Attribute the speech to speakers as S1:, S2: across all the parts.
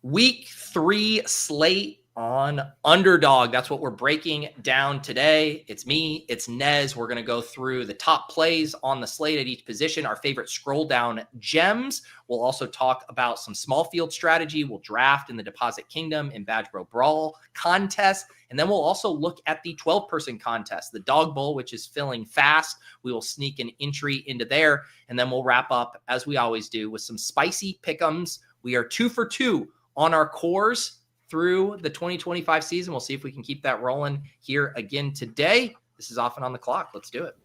S1: Week 3 slate on Underdog. That's what we're breaking down today. It's me, it's Nez. We're going to go through the top plays on the slate at each position, our favorite scroll down gems. We'll also talk about some small field strategy. We'll draft in the Deposit Kingdom and Badge Bro Brawl contest. And then we'll also look at the 12-person contest, the Dawg Bowl, which is filling fast. We will sneak an entry into there. And then we'll wrap up, as we always do, with some spicy pick'ems. We are 2 for 2 on our cores through the 2025 season. We'll see if we can keep that rolling here again today. This is Off and On the Clock. Let's do it.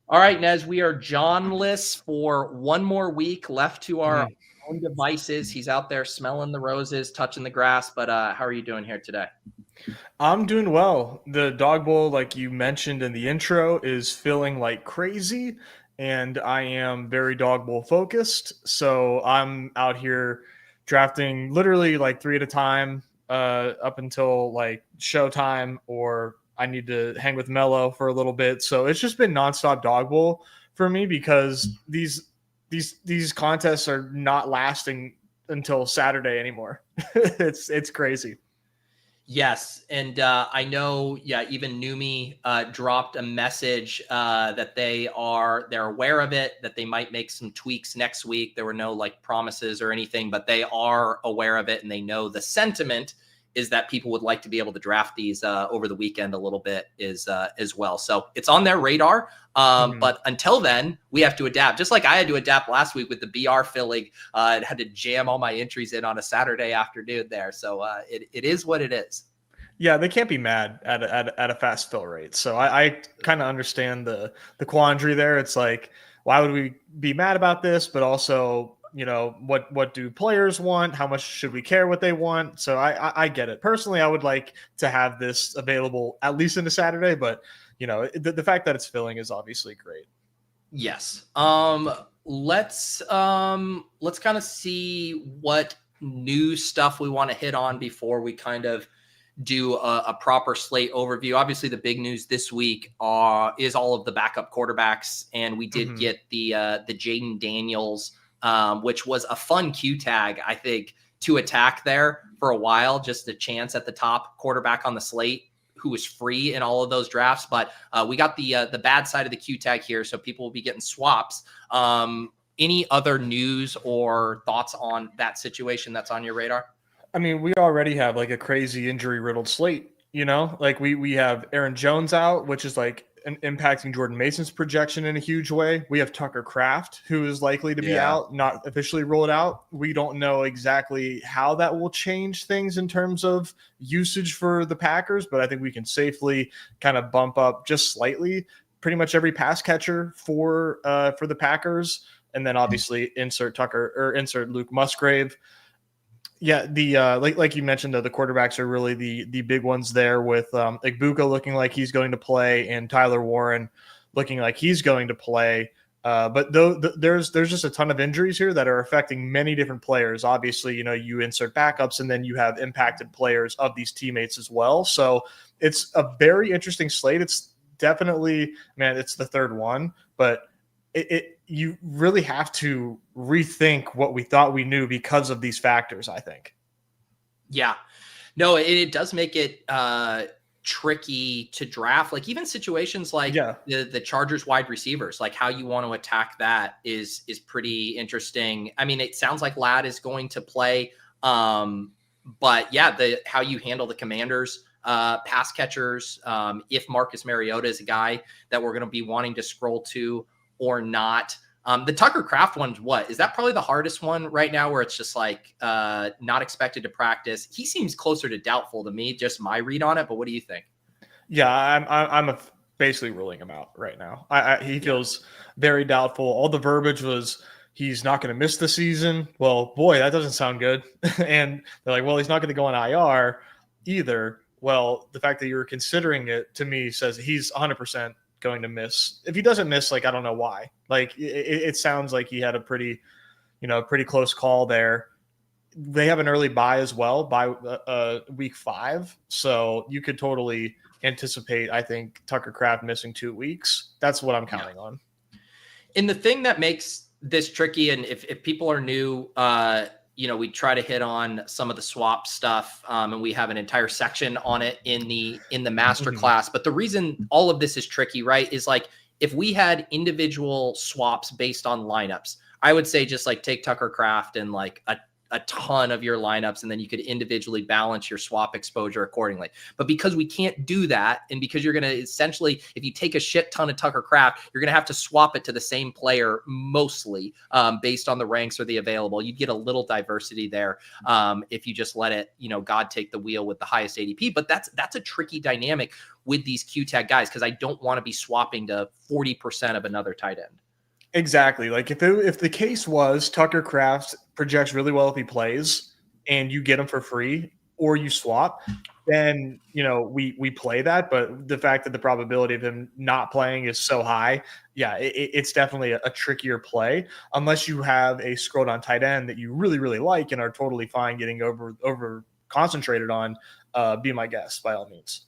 S1: All right, Nez, we are Johnless for one more week left to our own devices. He's out there smelling the roses, touching the grass. But how are you doing here today?
S2: I'm doing well. The Dawg Bowl, like you mentioned in the intro, is filling like crazy, and I am very Dawg Bowl focused. So I'm out here drafting literally like 3 at a time up until like showtime, or I need to hang with Mello for a little bit. So it's just been nonstop Dawg Bowl for me because these contests are not lasting until Saturday anymore. It's crazy.
S1: Yes, and I know, even Numi dropped a message that they're aware of it, that they might make some tweaks next week. There were no like promises or anything, but they are aware of it, and they know the sentiment is that people would like to be able to draft these over the weekend a little bit as well. So it's on their radar. But until then, we have to adapt. Just like I had to adapt last week with the BR filling, I had to jam all my entries in on a Saturday afternoon there. So it is what it is.
S2: Yeah, they can't be mad at a fast fill rate. So I kind of understand the quandary there. It's like, why would we be mad about this? But also, what do players want? How much should we care what they want? So I get it. Personally, I would like to have this available at least into Saturday, but the fact that it's filling is obviously great.
S1: Yes. Let's kind of see what new stuff we want to hit on before we kind of do a proper slate overview. Obviously, the big news this week is all of the backup quarterbacks, and we did get the Jaden Daniels, which was a fun Q tag, I think, to attack there for a while. Just a chance at the top quarterback on the slate who was free in all of those drafts. But we got the bad side of the Q tag here, so people will be getting swaps. Any other news or thoughts on that situation that's on your radar?
S2: I mean, we already have like a crazy injury riddled slate, like we have Aaron Jones out, which is like impacting Jordan Mason's projection in a huge way. We have Tucker Kraft, who is likely to be out, not officially ruled out. We don't know exactly how that will change things in terms of usage for the Packers, but I think we can safely kind of bump up just slightly pretty much every pass catcher for the Packers. And then obviously insert Luke Musgrave. Yeah, the like you mentioned, though, the quarterbacks are really the big ones there, with Igbuka looking like he's going to play and Tyler Warren looking like he's going to play. But there's just a ton of injuries here that are affecting many different players. Obviously, you insert backups and then you have impacted players of these teammates as well. So it's a very interesting slate. It's definitely, man, it's the third one, but you really have to rethink what we thought we knew because of these factors, I think.
S1: Yeah, no, it does make it tricky to draft. Like even situations like the Chargers wide receivers, like how you want to attack that is pretty interesting. I mean, it sounds like Ladd is going to play, but yeah, how you handle the Commanders pass catchers, if Marcus Mariota is a guy that we're going to be wanting to scroll to or not. The Tucker Kraft one's is that probably the hardest one right now, where it's just like not expected to practice. He seems closer to doubtful to me, just my read on it. But what do you think?
S2: Yeah, I'm basically ruling him out right now. He feels very doubtful. All the verbiage was he's not going to miss the season. Well, boy, that doesn't sound good. And they're like, well, he's not going to go on IR either. Well, the fact that you're considering it, to me, says he's 100% going to miss. If he doesn't miss, like, I don't know why. Like, it sounds like he had a pretty close call there. They have an early bye as well, by week 5, so you could totally anticipate, I think, Tucker Kraft missing 2 weeks. That's what I'm counting on.
S1: And the thing that makes this tricky, and if people are new, we try to hit on some of the swap stuff, and we have an entire section on it in the master class. But the reason all of this is tricky, right, is like if we had individual swaps based on lineups, I would say just like take Tucker Kraft and like a ton of your lineups, and then you could individually balance your swap exposure accordingly. But because we can't do that, and because you're going to essentially, if you take a shit ton of Tucker Kraft, you're going to have to swap it to the same player mostly based on the ranks or the available. You'd get a little diversity there if you just let it, God take the wheel with the highest ADP. But that's a tricky dynamic with these Q-tag guys, because I don't want to be swapping to 40% of another tight end.
S2: Exactly. Like if the case was Tucker Kraft projects really well if he plays and you get him for free or you swap, then, we play that. But the fact that the probability of him not playing is so high, it's definitely a trickier play unless you have a scrolled on tight end that you really, really like and are totally fine getting over concentrated on. Be my guest by all means.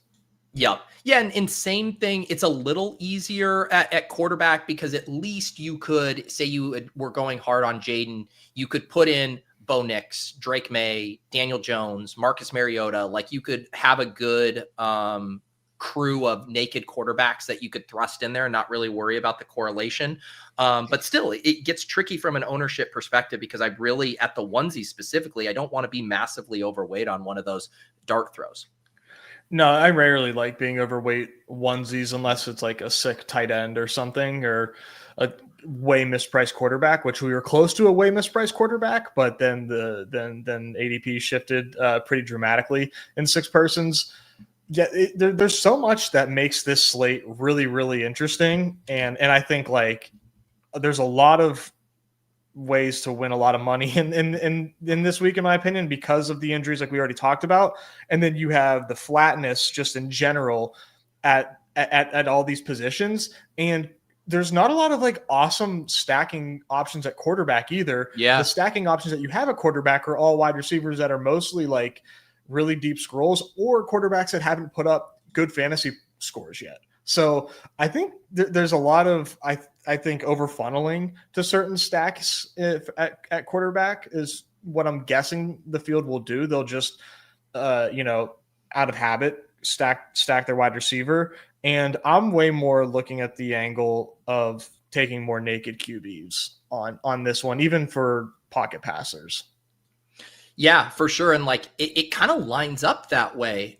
S1: Yeah. And same thing. It's a little easier at quarterback because at least you could say you were going hard on Jaden. You could put in Bo Nix, Drake May, Daniel Jones, Marcus Mariota. Like you could have a good crew of naked quarterbacks that you could thrust in there and not really worry about the correlation. But still, it gets tricky from an ownership perspective because I really, at the onesie specifically, I don't want to be massively overweight on one of those dart throws.
S2: No, I rarely like being overweight onesies unless it's like a sick tight end or something or a way mispriced quarterback, which we were close to a way mispriced quarterback, but then then ADP shifted pretty dramatically in 6 persons. Yeah, there's so much that makes this slate really, really interesting, and I think like there's a lot of ways to win a lot of money in this week, in my opinion, because of the injuries like we already talked about. And then you have the flatness just in general at all these positions. And there's not a lot of like awesome stacking options at quarterback either.
S1: Yeah.
S2: The stacking options that you have at quarterback are all wide receivers that are mostly like really deep scrolls or quarterbacks that haven't put up good fantasy scores yet. So I think there's a lot of, I think over funneling to certain stacks at quarterback is what I'm guessing the field will do. They'll just, out of habit, stack their wide receiver. And I'm way more looking at the angle of taking more naked QBs on this one, even for pocket passers.
S1: Yeah, for sure. And like it kind of lines up that way.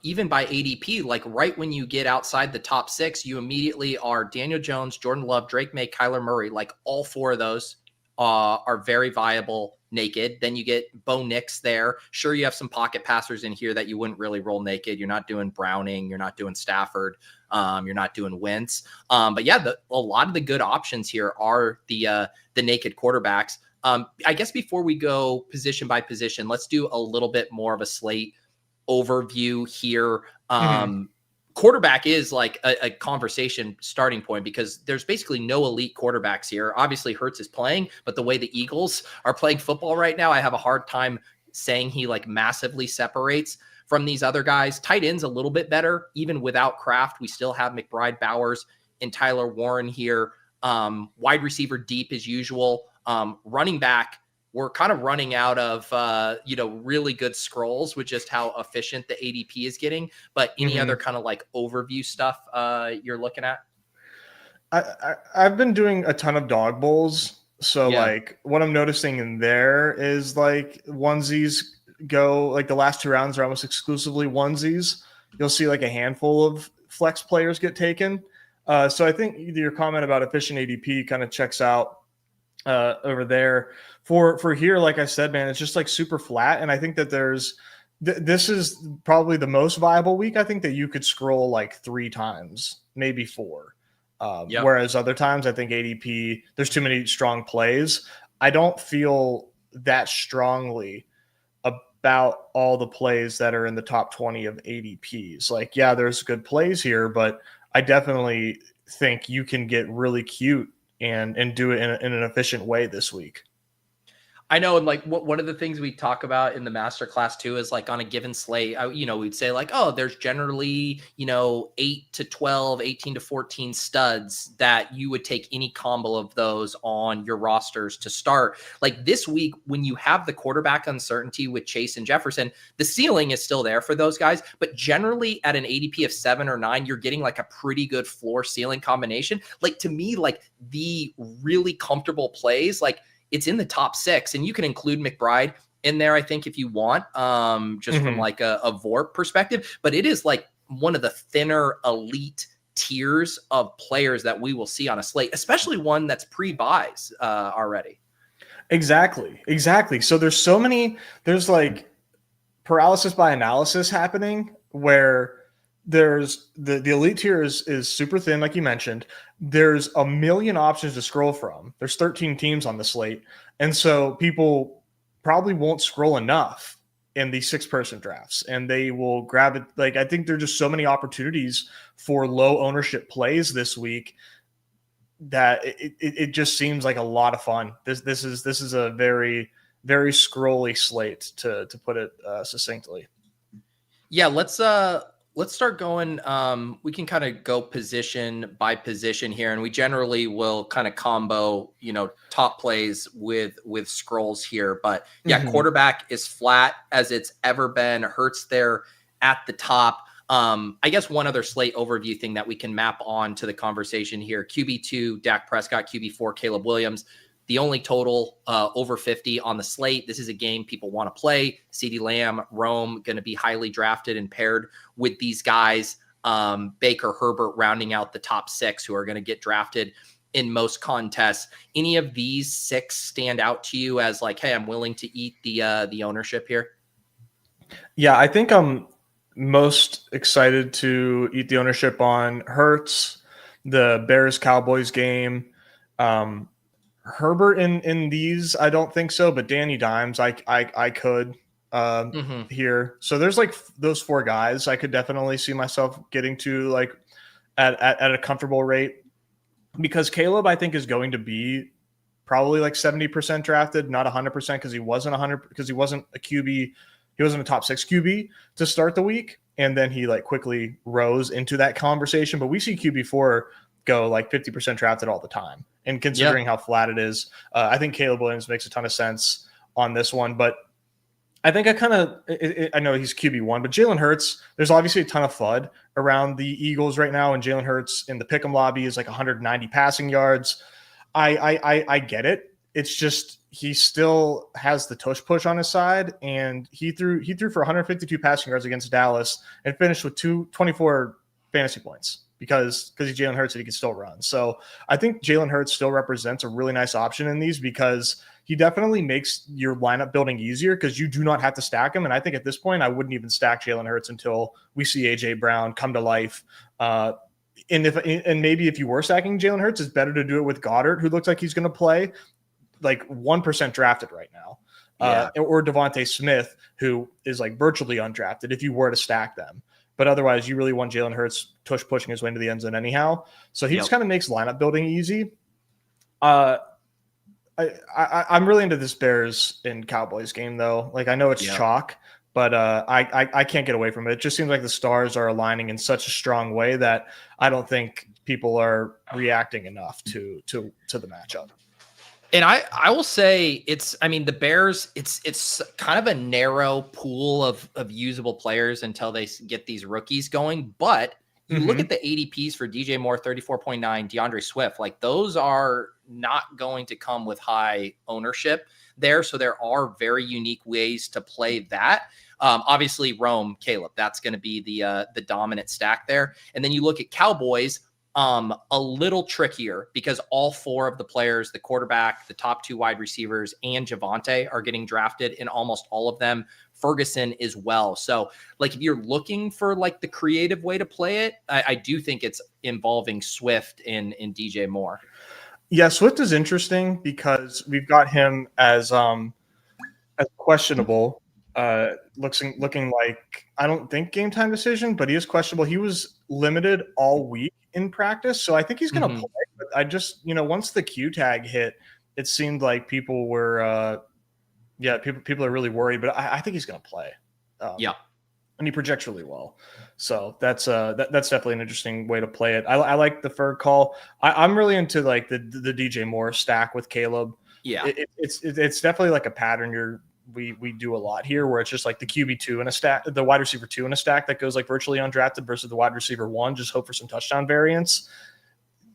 S1: Even by ADP, like right when you get outside the top 6, you immediately are Daniel Jones, Jordan Love, Drake May, Kyler Murray. Like all 4 of those are very viable naked. Then you get Bo Nix there. Sure, you have some pocket passers in here that you wouldn't really roll naked. You're not doing Browning. You're not doing Stafford. You're not doing Wentz. But yeah, a lot of the good options here are the naked quarterbacks. I guess before we go position by position, let's do a little bit more of a slate overview here. Quarterback is like a conversation starting point because there's basically no elite quarterbacks here. Obviously Hurts is playing, but the way the Eagles are playing football right now, I have a hard time saying he like massively separates from these other guys. Tight ends a little bit better. Even without Kraft, we still have McBride, Bowers, and Tyler Warren here. Wide receiver deep as usual. Running back, we're kind of running out of, really good scrolls with just how efficient the ADP is getting. But any other kind of like overview stuff you're looking at?
S2: I've been doing a ton of dog bowls. So like what I'm noticing in there is like onesies go like the last 2 rounds are almost exclusively onesies. You'll see like a handful of flex players get taken. So I think your comment about efficient ADP kind of checks out over there. For here, like I said, man, it's just like super flat. And I think that this is probably the most viable week. I think that you could scroll like 3 times, maybe 4. Whereas other times I think ADP, there's too many strong plays. I don't feel that strongly about all the plays that are in the top 20 of ADPs. Like, yeah, there's good plays here, but I definitely think you can get really cute and do it in an efficient way this week.
S1: I know, and like one of the things we talk about in the master class too is like on a given slate, we'd say like, oh, there's generally 8 to 12, 18 to 14 studs that you would take any combo of those on your rosters to start. Like this week, when you have the quarterback uncertainty with Chase and Jefferson, the ceiling is still there for those guys, but generally at an ADP of 7 or 9, you're getting like a pretty good floor ceiling combination. Like to me, like the really comfortable plays, like it's in the top 6, and you can include McBride in there, I think, if you want, just from like a VORP perspective. But it is like one of the thinner elite tiers of players that we will see on a slate, especially one that's pre-buys already.
S2: Exactly. So there's like paralysis by analysis happening where there's the elite tier is super thin, like you mentioned. There's a million options to scroll from. There's 13 teams on the slate. And so people probably won't scroll enough in these 6-person drafts, and they will grab it. Like, I think there's just so many opportunities for low ownership plays this week that it just seems like a lot of fun. This is a very, very scrolly slate to put it succinctly.
S1: Yeah, let's start going. We can kind of go position by position here, and we generally will kind of combo, top plays with scrolls here. But yeah, quarterback is flat as it's ever been. Hurts there at the top. I guess one other slate overview thing that we can map on to the conversation here: QB2, Dak Prescott; QB4, Caleb Williams. The only total over 50 on the slate. This is a game people want to play. CeeDee Lamb, Rome, going to be highly drafted and paired with these guys. Baker, Herbert rounding out the top 6 who are going to get drafted in most contests. Any of these 6 stand out to you as like, hey, I'm willing to eat the ownership here?
S2: Yeah, I think I'm most excited to eat the ownership on Hurts, the Bears-Cowboys game. Herbert in these, I don't think so, but Danny Dimes, I could here. So there's like those 4 guys I could definitely see myself getting to like at a comfortable rate, because Caleb, I think, is going to be probably like 70% drafted, not 100%, because he wasn't a QB. He wasn't a top 6 QB to start the week, and then he like quickly rose into that conversation. But we see QB4 go like 50% drafted all the time. And considering how flat it is, I think Caleb Williams makes a ton of sense on this one. But I think I know he's QB1, but Jalen Hurts, there's obviously a ton of FUD around the Eagles right now, and Jalen Hurts in the pick'em lobby is like 190 passing yards. I get it. It's just he still has the tush push on his side, and he threw for 152 passing yards against Dallas and finished with 24 fantasy points because he's Jalen Hurts and he can still run. So I think Jalen Hurts still represents a really nice option in these, because he definitely makes your lineup building easier because you do not have to stack him. And I think at this point, I wouldn't even stack Jalen Hurts until we see AJ Brown come to life. And maybe if you were stacking Jalen Hurts, it's better to do it with Goddard, who looks like he's going to play like 1% drafted right now, or Devontae Smith, who is like virtually undrafted if you were to stack them. But otherwise, you really want Jalen Hurts tush pushing his way into the end zone anyhow. So he just kind of makes lineup building easy. I'm really into this Bears and Cowboys game, though. Like, I know it's chalk, but I can't get away from it. It just seems like the stars are aligning in such a strong way that I don't think people are reacting enough to the matchup.
S1: And I will say the Bears, it's kind of a narrow pool of usable players until they get these rookies going. But you look at the ADPs for DJ Moore, 34.9, DeAndre Swift, like those are not going to come with high ownership there. So there are very unique ways to play that. Obviously, Rome, Caleb, that's going to be the dominant stack there. And then you look at Cowboys, a little trickier because all 4 of the players, the quarterback, the top 2 wide receivers, and Javonte are getting drafted in almost all of them. Ferguson as well. So like if you're looking for like the creative way to play it, I do think it's involving Swift and DJ Moore.
S2: Yeah, Swift is interesting because we've got him as questionable. Looking like, I don't think game time decision, but he is questionable. He was limited all week in practice, so I think he's going to play. But I just, once the Q tag hit, it seemed like people were Yeah, people are really worried, but I think he's going to play.
S1: Yeah.
S2: And he projects really well. So that's that's definitely an interesting way to play it. I like the Ferg call. I'm really into like the DJ Moore stack with Caleb.
S1: Yeah.
S2: It's definitely like a pattern we do a lot here, where it's just like the QB2 in a stack, the wide receiver 2 in a stack that goes like virtually undrafted versus the wide receiver 1. Just hope for some touchdown variance.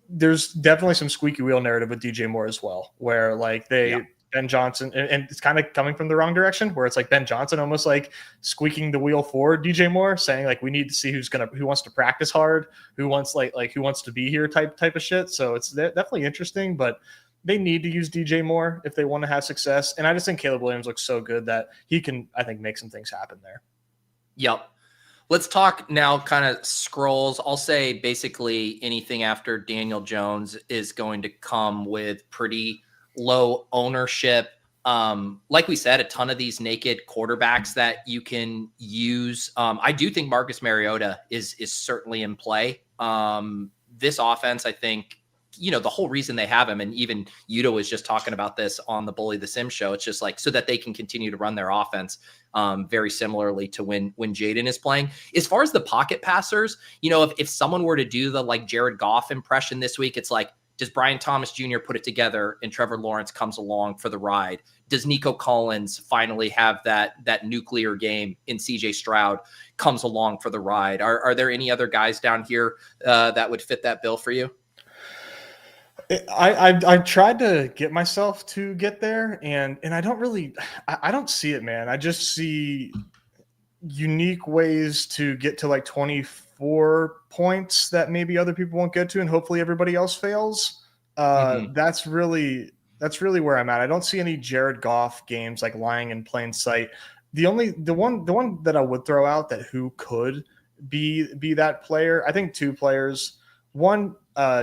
S2: There's definitely some squeaky wheel narrative with DJ Moore as well, where like Ben Johnson, and it's kind of coming from the wrong direction, where it's like Ben Johnson almost like squeaking the wheel for DJ Moore, saying like we need to see who wants to practice hard, who wants who wants to be here type of shit. So it's definitely interesting, but they need to use DJ Moore if they want to have success. And I just think Caleb Williams looks so good that he can, I think, make some things happen there.
S1: Yep. Let's talk now kind of scrolls. I'll say basically anything after Daniel Jones is going to come with pretty low ownership. Like we said, a ton of these naked quarterbacks that you can use. I do think Marcus Mariota is certainly in play. This offense, I think, the whole reason they have him, and even Yuto was just talking about this on the Bully the Sim show. It's just like so that they can continue to run their offense very similarly to when Jaden is playing. As far as the pocket passers, if someone were to do the like Jared Goff impression this week, it's like, does Brian Thomas Jr. put it together and Trevor Lawrence comes along for the ride? Does Nico Collins finally have that nuclear game in CJ Stroud comes along for the ride? Are there any other guys down here that would fit that bill for you?
S2: I tried to get myself to get there, and I don't see it, man. I just see unique ways to get to like 24 points that maybe other people won't get to, and hopefully everybody else fails. That's really where I'm at. I don't see any Jared Goff games like lying in plain sight. The one that I would throw out that who could be that player, I think two players. One,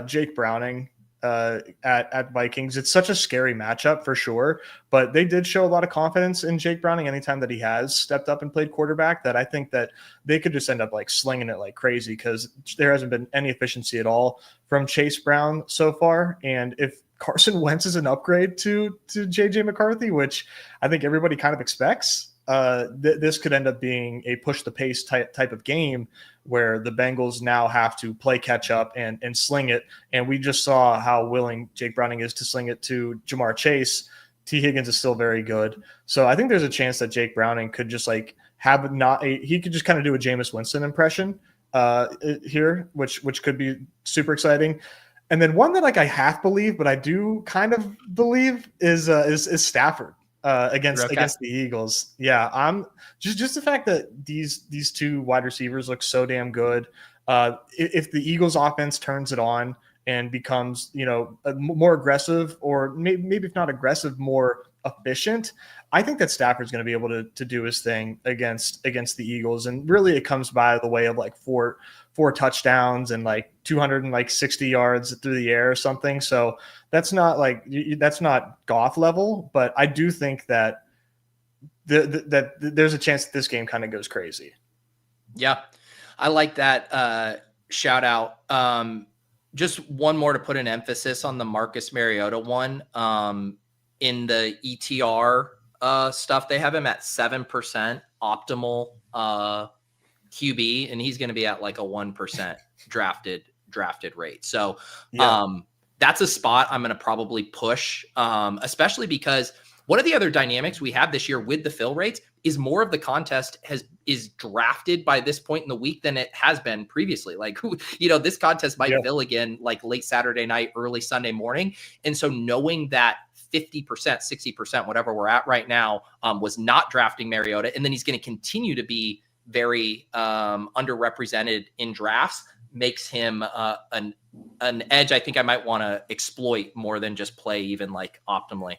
S2: Jake Browning at Vikings. It's such a scary matchup for sure, but they did show a lot of confidence in Jake Browning anytime that he has stepped up and played quarterback, that I think that they could just end up like slinging it like crazy, because there hasn't been any efficiency at all from Chase Brown so far. And if Carson Wentz is an upgrade to JJ McCarthy, which I think everybody kind of expects, this could end up being a push the pace type of game where the Bengals now have to play catch up and sling it. And we just saw how willing Jake Browning is to sling it to Jamar Chase. T. Higgins is still very good. So I think there's a chance that Jake Browning could just like he could just kind of do a Jameis Winston impression here, which could be super exciting. And then one that like I half believe, but I do kind of believe is Stafford. Against the Eagles. Yeah, I'm just the fact that these two wide receivers look so damn good. If the Eagles offense turns it on and becomes, more aggressive, or maybe if not aggressive, more efficient, I think that Stafford's going to be able to do his thing against the Eagles. And really it comes by the way of like four touchdowns and like 260 yards through the air or something. So that's not Goff level, but I do think that that there's a chance that this game kind of goes crazy.
S1: Yeah, I like that shout out. Just one more to put an emphasis on the Marcus Mariota one. In the ETR stuff, they have him at 7% optimal QB, and he's going to be at like a 1% drafted rate. So that's a spot I'm going to probably push, especially because one of the other dynamics we have this year with the fill rates is more of the contest is drafted by this point in the week than it has been previously. Like, this contest might fill again like late Saturday night, early Sunday morning. And so knowing that 50%, 60%, whatever we're at right now, was not drafting Mariota, and then he's going to continue to be very underrepresented in drafts, makes him an edge I think I might want to exploit more than just play even like optimally.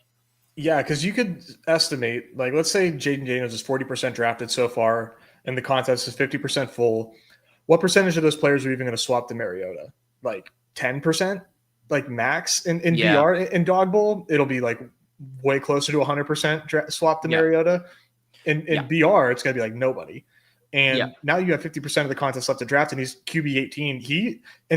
S2: Yeah, because you could estimate, like, let's say Jaden Daniels is 40% drafted so far, and the contest is 50% full. What percentage of those players are even going to swap to Mariota? Like 10%, like max in VR. In Dawg Bowl, it'll be like way closer to 100% swap to Mariota. In BR, it's going to be like nobody. And now you have 50% of the contest left to draft, and he's QB 18.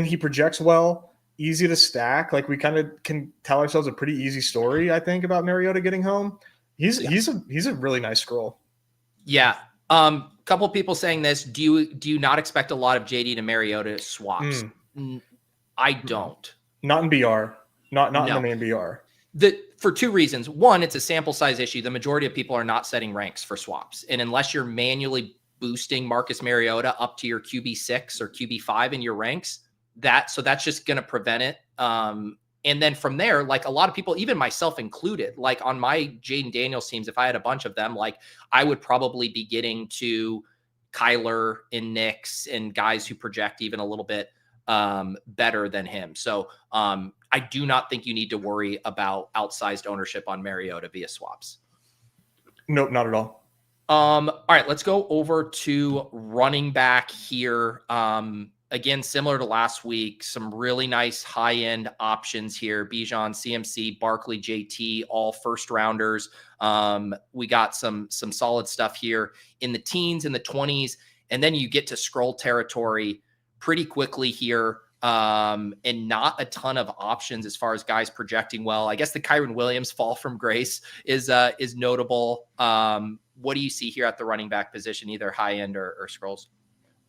S2: He projects well, easy to stack. Like, we kind of can tell ourselves a pretty easy story, I think, about Mariota getting home. He's a really nice scroll.
S1: Yeah. Couple people saying this. Do you not expect a lot of JD to Mariota swaps? I don't.
S2: Not in BR. Not in the
S1: No.
S2: main BR.
S1: For two reasons. One, it's a sample size issue. The majority of people are not setting ranks for swaps. And unless you're manually boosting Marcus Mariota up to your QB6 or QB5 in your ranks, that's just going to prevent it. And then from there, like a lot of people, even myself included, like on my Jaden Daniels teams, if I had a bunch of them, like I would probably be getting to Kyler and Nix and guys who project even a little bit better than him. So I do not think you need to worry about outsized ownership on Mariota via swaps.
S2: Nope, not at all.
S1: All right, let's go over to running back here. Again, similar to last week, some really nice high-end options here. Bijan, CMC, Barkley, JT, all first rounders. We got some solid stuff here in the teens, in the 20s, and then you get to scroll territory pretty quickly here. And not a ton of options as far as guys projecting well. I guess the Kyren Williams fall from grace is notable. What do you see here at the running back position, either high end or scrolls?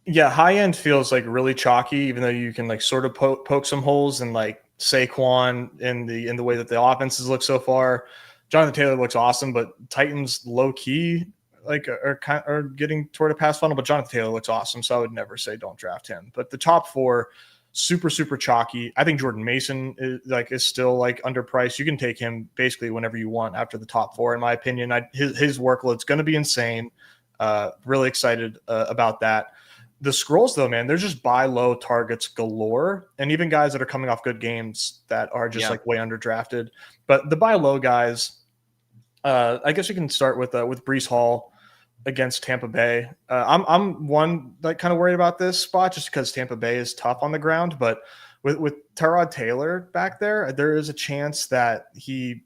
S2: Yeah, high end feels like really chalky, even though you can like sort of poke some holes in like Saquon in the way that the offenses look so far. Jonathan Taylor looks awesome, but Titans low key like are getting toward a pass funnel. But Jonathan Taylor looks awesome, so I would never say don't draft him. But the top four, super chalky. I think Jordan Mason is still like underpriced. You can take him basically whenever you want after the top four, in my opinion. His workload's going to be insane. Really excited about that. The scrolls, though, man, they're just buy low targets galore, and even guys that are coming off good games that are just like way underdrafted. But the buy low guys, I guess you can start with Breece Hall against Tampa Bay. I'm one like kind of worried about this spot just because Tampa Bay is tough on the ground, but with Tyrod Taylor back there is a chance that he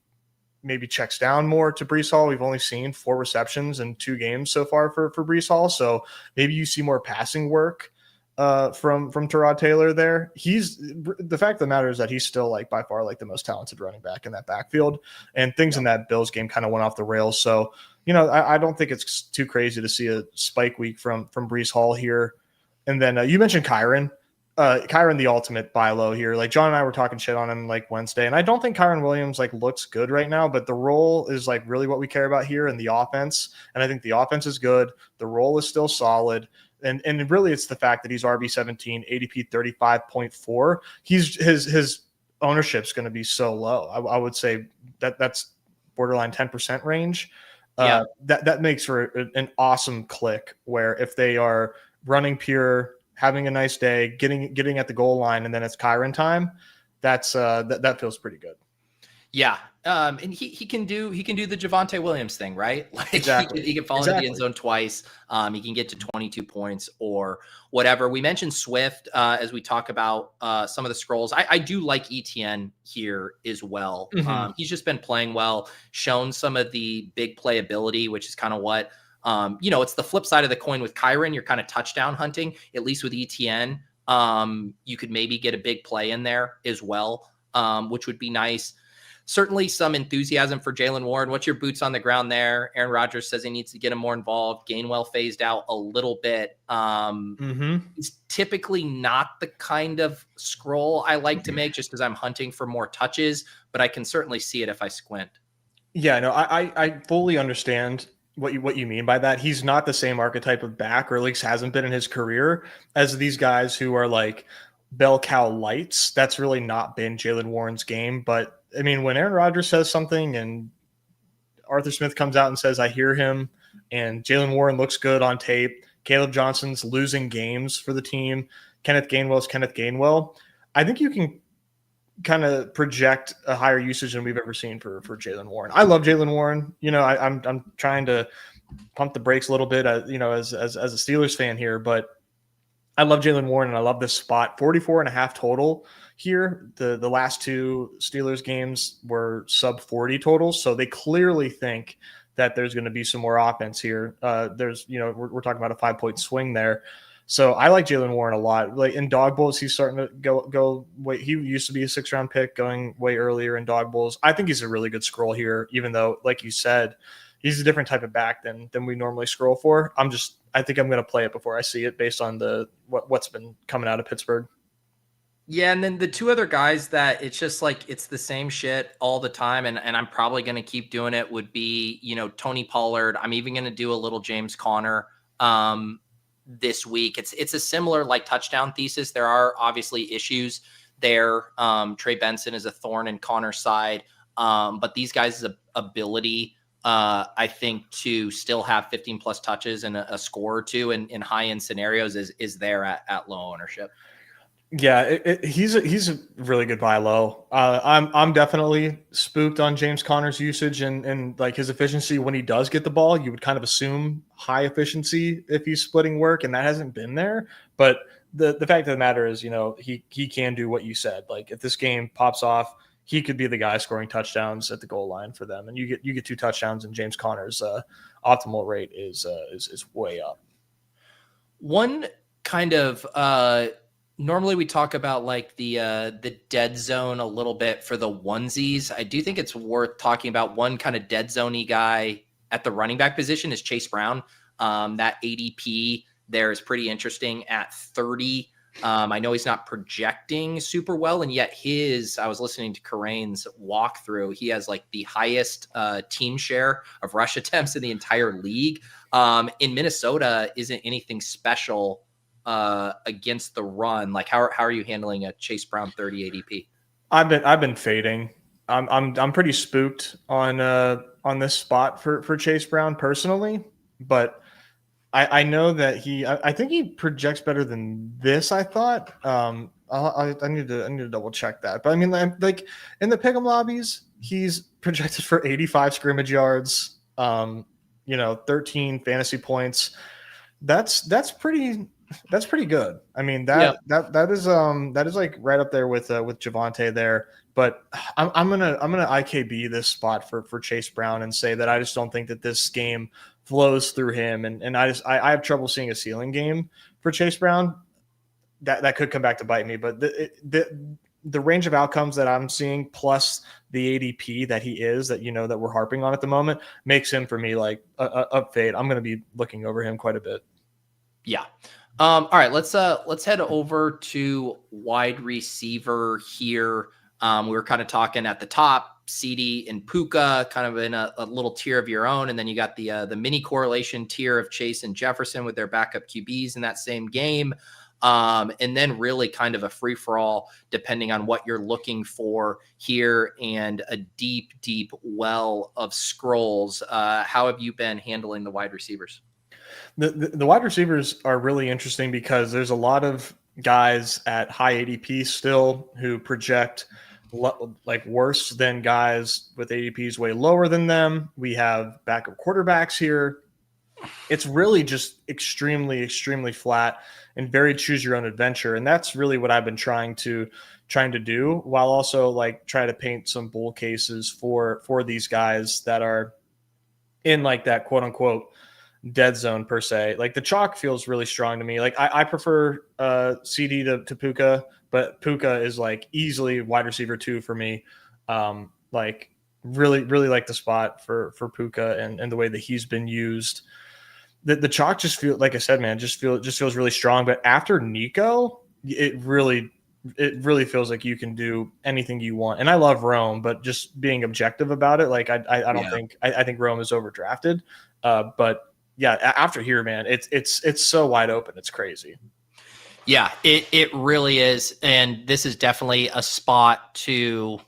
S2: maybe checks down more to Breece Hall. We've only seen 4 receptions in 2 games so far for Breece Hall. So maybe you see more passing work from Tyrod Taylor there. The fact of the matter is that he's still like by far like the most talented running back in that backfield, and things in that Bills game kind of went off the rails. So, you know, I don't think it's too crazy to see a spike week from Breece Hall here. And then you mentioned Kyren. Kyren, the ultimate buy low here. Like John and I were talking shit on him like Wednesday, and I don't think Kyren Williams like looks good right now, but the role is like really what we care about here in the offense. And I think the offense is good. The role is still solid. And really it's the fact that he's RB17, ADP 35.4. His ownership's going to be so low. I would say that's borderline 10% range. That makes for an awesome click where if they are running pure, having a nice day, getting at the goal line, and then it's Kyren time, that feels pretty good.
S1: Yeah. And he can do the Javonte Williams thing, right? Like
S2: exactly.
S1: he can fall into the end zone twice. He can get to 22 points or whatever. We mentioned Swift as we talk about some of the scrolls. I do like ETN here as well.
S2: Mm-hmm.
S1: He's just been playing well, shown some of the big playability, which is kind of what it's the flip side of the coin with Kyren. You're kind of touchdown hunting, at least with ETN. You could maybe get a big play in there as well, which would be nice. Certainly some enthusiasm for Jaylen Warren. What's your boots on the ground there? Aaron Rodgers says he needs to get him more involved. Gainwell phased out a little bit. It's typically not the kind of scroll I like to make just because I'm hunting for more touches, but I can certainly see it if I squint.
S2: Yeah, no, I fully understand what you mean by that. He's not the same archetype of back, or at least hasn't been in his career, as these guys who are like bell cow lights. That's really not been Jaylen Warren's game. But I mean, when Aaron Rodgers says something and Arthur Smith comes out and says, I hear him, and Jaylen Warren looks good on tape, Caleb Johnson's losing games for the team, Kenneth Gainwell, I think you can kind of project a higher usage than we've ever seen for Jaylen Warren. I love Jaylen Warren. You know, I'm trying to pump the brakes a little bit, as a Steelers fan here, but I love Jaylen Warren and I love this spot. 44.5 total here. The last 2 Steelers games were sub 40 totals, so they clearly think that there's going to be some more offense here. We're talking about a 5-point swing there. So I like Jalen Warren a lot. Like in Dawg Bowls, he's starting to go way. He used to be a 6th-round pick, going way earlier in Dawg Bowls. I think he's a really good scroll here, even though, like you said, he's a different type of back than we normally scroll for. I think I'm going to play it before I see it based on what's been coming out of Pittsburgh.
S1: Yeah, and then the two other guys that it's just like it's the same shit all the time, and I'm probably going to keep doing it would be, Tony Pollard. I'm even going to do a little James Conner this week. It's a similar like touchdown thesis. There are obviously issues there. Trey Benson is a thorn in Conner's side, but these guys' ability, I think, to still have 15 plus touches and a score or two in high end scenarios is there at low ownership.
S2: Yeah, he's a really good buy low. I'm definitely spooked on James Conner's usage and like his efficiency when he does get the ball. You would kind of assume high efficiency if he's splitting work, and that hasn't been there. But the fact of the matter is, he can do what you said. Like if this game pops off, he could be the guy scoring touchdowns at the goal line for them, and you get 2 touchdowns, and James Conner's optimal rate is way up.
S1: One kind of normally we talk about like the dead zone a little bit for the onesies. I do think it's worth talking about one kind of dead zoney guy at the running back position is Chase Brown. That ADP there is pretty interesting at 30. I know he's not projecting super well, and yet I was listening to Karane's walkthrough. He has like the highest team share of rush attempts in the entire league. In Minnesota isn't anything special against the run. Like how are you handling a Chase Brown 30 ADP?
S2: I've been fading. I'm pretty spooked on this spot for Chase Brown personally, but I know that I think he projects better than this. I thought. I need to double check that. But I mean, like in the pick'em lobbies, he's projected for 85 scrimmage yards. 13 fantasy points. That's pretty good. I mean, that is like right up there with Javonte there. But I'm gonna IKB this spot for Chase Brown and say that I just don't think that this game flows through him, and I have trouble seeing a ceiling game for Chase Brown. That could come back to bite me, but the range of outcomes that I'm seeing plus the ADP that he is that that we're harping on at the moment makes him for me like a fade. I'm going to be looking over him quite a bit.
S1: Yeah. All right, let's head over to wide receiver here. We were kind of talking at the top, CD and Puka, kind of in a little tier of your own, and then you got the mini correlation tier of Chase and Jefferson with their backup QBs in that same game, and then really kind of a free for all depending on what you're looking for here, and a deep well of scrolls. How have you been handling the wide receivers?
S2: The wide receivers are really interesting because there's a lot of guys at high ADP still who project like worse than guys with ADPs way lower than them. We have backup quarterbacks here. It's really just extremely flat and very choose your own adventure. And that's really what I've been trying to do, while also like try to paint some bull cases for these guys that are in like that quote unquote dead zone per se. Like the chalk feels really strong to me. Like I prefer CD to Puka, but Puka is like easily wide receiver 2 for me. Like really like the spot for Puka and the way that he's been used. The chalk just feels, like I said, man, just feels really strong. But after Nico, it really feels like you can do anything you want. And I love Rome, but just being objective about it, like I don't think I think Rome is overdrafted. But yeah, after here, man, it's so wide open. It's crazy.
S1: Yeah, it really is. And this is definitely a spot to,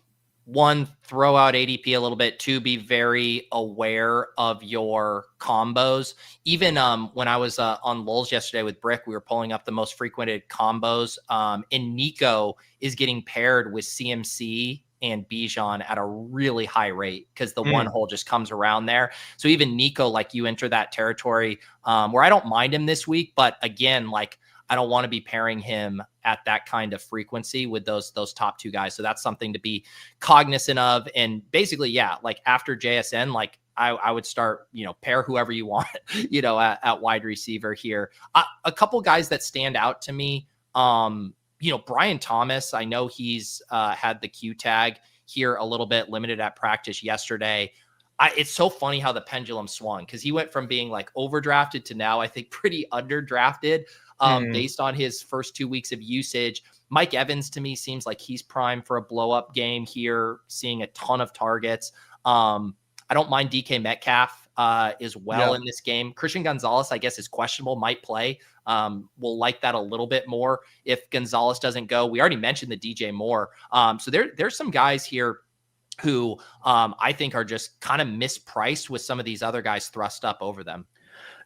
S1: one, throw out ADP a little bit, two, be very aware of your combos. Even when I was on Lulz yesterday with Brick, we were pulling up the most frequented combos. And Nico is getting paired with CMC and Bijan at a really high rate because the one hole just comes around there. So even Nico, like you enter that territory where I don't mind him this week, but again, like I don't want to be pairing him at that kind of frequency with those top 2 guys. So that's something to be cognizant of. And basically, yeah, like after JSN, like I would start, pair whoever you want, at wide receiver here. A couple guys that stand out to me, Brian Thomas, I know he's had the Q tag here a little bit, limited at practice yesterday. It's so funny how the pendulum swung, because he went from being like overdrafted to now, I think, pretty underdrafted based on his first 2 weeks of usage. Mike Evans, to me, seems like he's primed for a blow-up game here, seeing a ton of targets. I don't mind DK Metcalf as well in this game. Christian Gonzalez, I guess, is questionable, might play. We'll like that a little bit more if Gonzalez doesn't go. We already mentioned the DJ Moore. So there's some guys here who I think are just kind of mispriced with some of these other guys thrust up over them.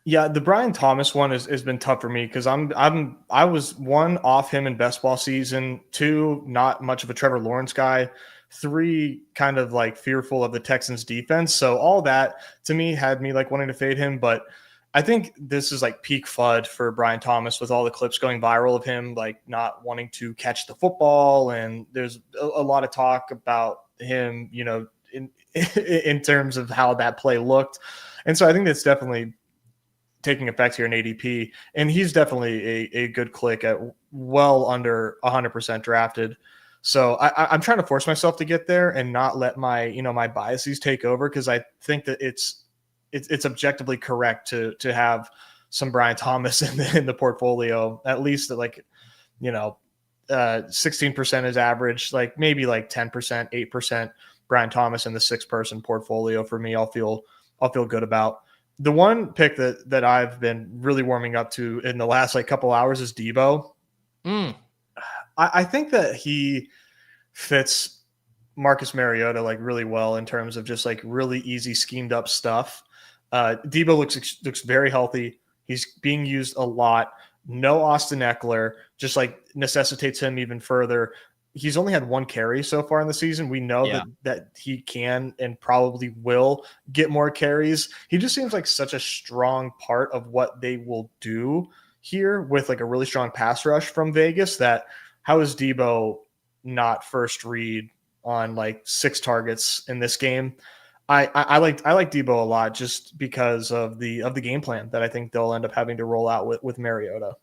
S2: Yeah, the Brian Thomas one has been tough for me because I was one, off him in best ball season, two, not much of a Trevor Lawrence guy, three, kind of like fearful of the Texans defense. So all that to me had me like wanting to fade him. But I think this is like peak FUD for Brian Thomas, with all the clips going viral of him like not wanting to catch the football, and there's a lot of talk about him, in terms of how that play looked. And so I think that's definitely taking effect here in ADP, and he's definitely a good click at well under 100% drafted. So I'm trying to force myself to get there and not let my my biases take over, because I think that it's objectively correct to have some Brian Thomas in the portfolio, at least at 16% is average, like maybe like 10%, 8% Brian Thomas in the 6-person portfolio for me. I'll feel good about. The one pick that I've been really warming up to in the last couple hours is Debo. I think that he fits Marcus Mariota really well in terms of just really easy schemed up stuff. Debo looks very healthy. He's being used a lot. No Austin Eckler, just necessitates him even further. He's only had 1 carry so far in the season. We know that he can and probably will get more carries. He just seems like such a strong part of what they will do here with a really strong pass rush from Vegas, that how is Debo not first read on 6 targets in this game? I like Debo a lot, just because of the game plan that I think they'll end up having to roll out with Mariota.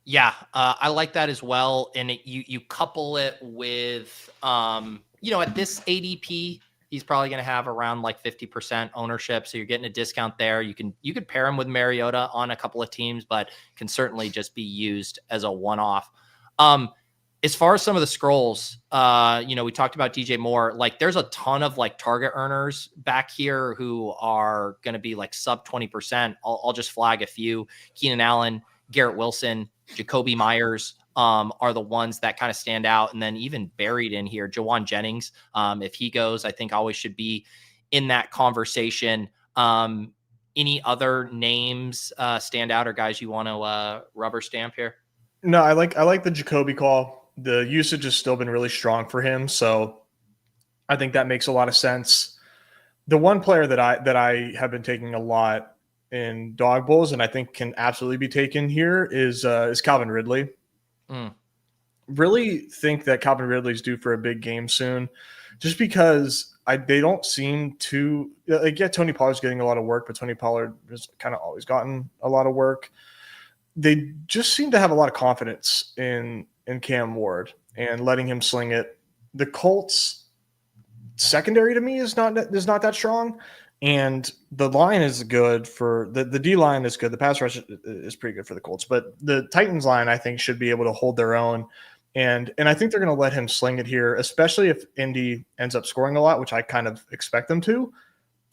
S1: Yeah, I like that as well. And you couple it with, at this ADP, he's probably going to have around 50% ownership. So you're getting a discount there. You could pair him with Mariota on a couple of teams, but can certainly just be used as a one-off. As far as some of the scrolls, we talked about DJ Moore. There's a ton of target earners back here who are going to be sub 20%. I'll just flag a few. Keenan Allen, Garrett Wilson, Jacoby Myers are the ones that kind of stand out. And then even buried in here, Jawan Jennings, if he goes, I think always should be in that conversation. Any other names stand out, or guys you want to rubber stamp here?
S2: No, I like the Jacoby call. The usage has still been really strong for him, so I think that makes a lot of sense. The one player that I have been taking a lot in Dawg Bowls, and I think can absolutely be taken here, is Calvin Ridley. Really think that Calvin Ridley's due for a big game soon, just because they don't seem to Tony Pollard's getting a lot of work, but Tony Pollard has kind of always gotten a lot of work. They just seem to have a lot of confidence in Cam Ward and letting him sling it. The Colts secondary to me is not that strong. And the line is good for the D line is good. The pass rush is pretty good for the Colts, but the Titans line, I think, should be able to hold their own. And I think they're going to let him sling it here, especially if Indy ends up scoring a lot, which I kind of expect them to.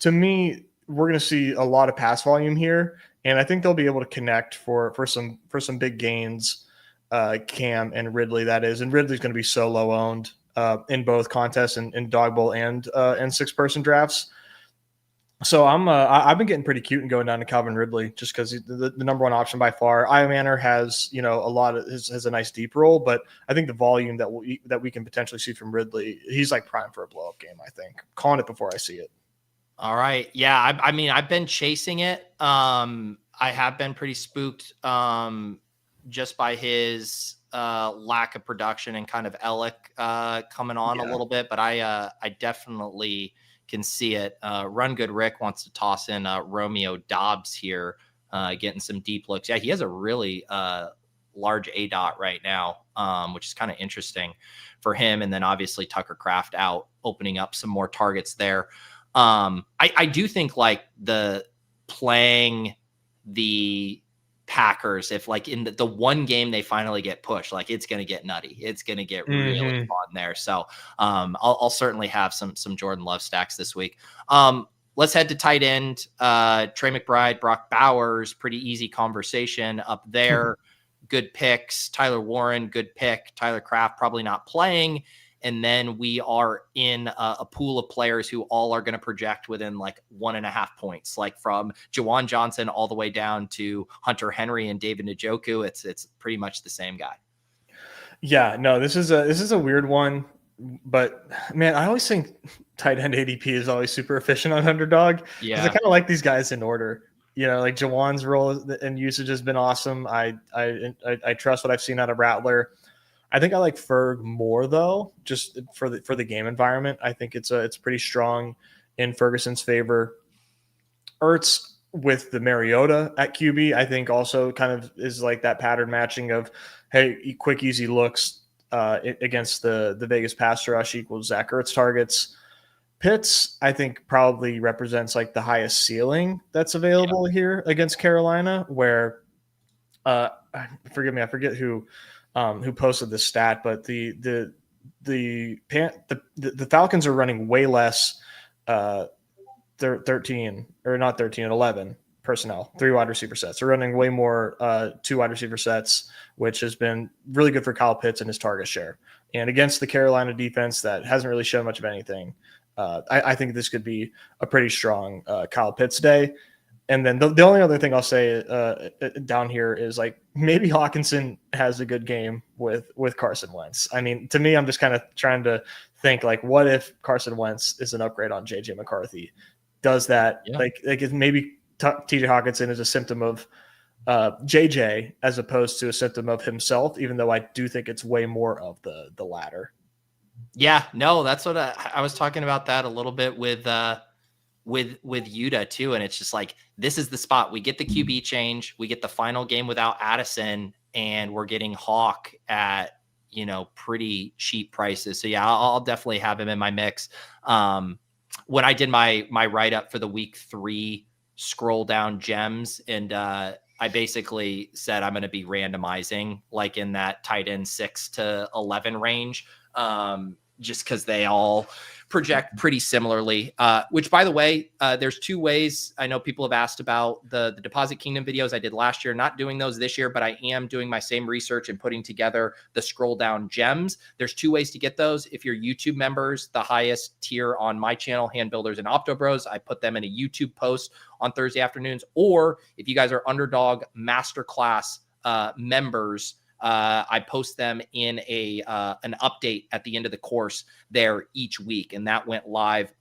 S2: To me, we're going to see a lot of pass volume here, and I think they'll be able to connect for some big gains. Cam and Ridley, that is, and Ridley's going to be so low owned in both contests and in Dawg Bowl and 6-person drafts. So I've been getting pretty cute and going down to Calvin Ridley just because the number one option by far. Io Manor has has a nice deep role, but I think the volume that we can potentially see from Ridley, he's prime for a blow up game. I think calling it before I see it.
S1: All right, yeah. I mean, I've been chasing it. I have been pretty spooked just by his lack of production and kind of Ellick coming on a little bit, but I definitely can see it. Run Good Rick wants to toss in Romeo Dobbs here, getting some deep looks. Yeah, he has a really large A dot right now, which is kind of interesting for him. And then obviously Tucker Kraft out, opening up some more targets there. I do think like the playing the Packers, if like in the one game they finally get pushed, like it's going to get nutty. It's going to get really fun there. So I'll certainly have some Jordan Love stacks this week. Let's head to tight end. Trey McBride, Brock Bowers, pretty easy conversation up there. Good picks. Tyler Warren, good pick. Tyler Kraft probably not playing. And then we are in a pool of players who all are going to project within like 1.5 points, like from Jawan Johnson all the way down to Hunter Henry and David Njoku. It's pretty much the same guy.
S2: Yeah, no, this is a weird one, but man, I always think tight end ADP is always super efficient on Underdog.
S1: Yeah,
S2: I kind of like these guys in order. You know, like Jawan's role and usage has been awesome. I trust what I've seen out of Rattler. I think I like Ferg more though, just for the game environment. I think it's pretty strong in Ferguson's favor. Ertz with the Mariota at QB, I think also kind of is like that pattern matching of, hey, quick, easy looks against the Vegas pass rush equals Zach Ertz targets. Pitts, I think, probably represents like the highest ceiling that's available here against Carolina, where forgive me, I forget who posted this stat, but the Falcons are running way less 13 or not 13 and 11 personnel, 3 wide receiver sets. They're running way more 2 wide receiver sets, which has been really good for Kyle Pitts and his target share. And against the Carolina defense that hasn't really shown much of anything, I think this could be a pretty strong Kyle Pitts day. And then the only other thing I'll say down here is like maybe Hawkinson has a good game with Carson Wentz. I mean, to me, I'm just kind of trying to think like, what if Carson Wentz is an upgrade on JJ McCarthy? Does that like if maybe TJ Hawkinson is a symptom of JJ as opposed to a symptom of himself, even though I do think it's way more of the latter.
S1: Yeah, no, that's what I was talking about that a little bit with Yuta too. And it's just like, this is the spot. We get the QB change. We get the final game without Addison, and we're getting Hawk at, pretty cheap prices. So yeah, I'll definitely have him in my mix. When I did my write-up for the week 3 scroll down gems, and I basically said I'm going to be randomizing like in that tight end 6 to 11 range, just because they all project pretty similarly, which by the way, there's 2 ways. I know people have asked about the Deposit Kingdom videos I did last year, not doing those this year, but I am doing my same research and putting together the scroll down gems. There's 2 ways to get those. If you're YouTube members, the highest tier on my channel, Hand Builders and Opto Bros, I put them in a YouTube post on Thursday afternoons. Or if you guys are Underdog Masterclass members, I post them in an update at the end of the course there each week, and that went live.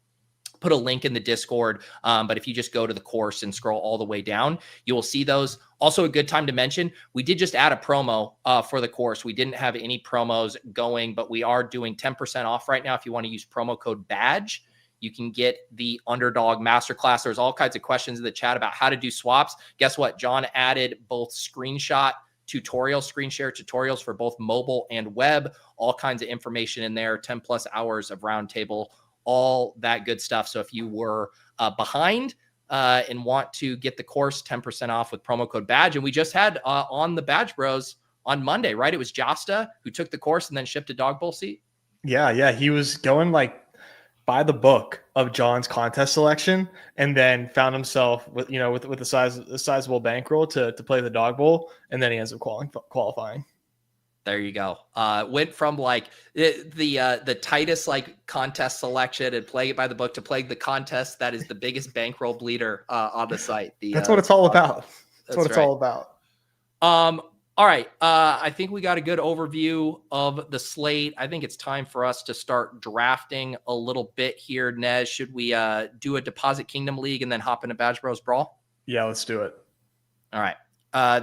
S1: Put a link in the Discord, but if you just go to the course and scroll all the way down, you will see those. Also, a good time to mention, we did just add a promo for the course. We didn't have any promos going, but we are doing 10% off right now. If you want to use promo code BADGE, you can get the Underdog Masterclass. There's all kinds of questions in the chat about how to do swaps. Guess what? John added both screen share tutorials for both mobile and web, all kinds of information in there, 10 plus hours of roundtable, all that good stuff. So if you were behind and want to get the course 10% off with promo code BADGE, and we just had on the Badge Bros on Monday, right? It was Josta who took the course and then shipped a Dawg Bowl seat. Yeah.
S2: He was going like by the book of John's contest selection, and then found himself with a sizable bankroll to play the Dawg Bowl, and then he ends up qualifying.
S1: There you go. Went from like the tightest like contest selection and playing it by the book to playing the contest that is the biggest bankroll bleeder on the site.
S2: That's what it's all about. That's what it's all about.
S1: All right. I think we got a good overview of the slate. I think it's time for us to start drafting a little bit here. Nez, should we do a Deposit Kingdom League and then hop into Badge Bros Brawl?
S2: Yeah, let's do it.
S1: All right.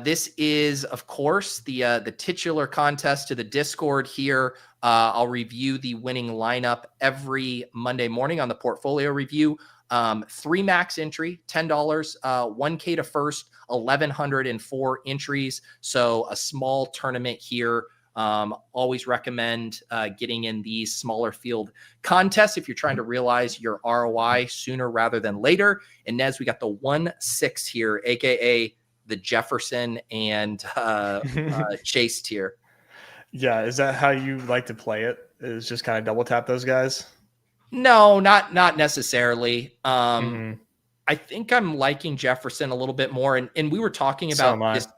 S1: This is, of course, the titular contest to the Discord here. I'll review the winning lineup every Monday morning on the portfolio review. 3 max entry, $10, 1K to first, 1,104 entries. So a small tournament here. Always recommend getting in these smaller field contests if you're trying to realize your ROI sooner rather than later. And Nez, we got the 1-6 here, aka the Jefferson and Chase tier.
S2: Yeah, is that how you like to play it? Is just kind of double tap those guys?
S1: No, not necessarily. I think I'm liking Jefferson a little bit more. And we were talking about this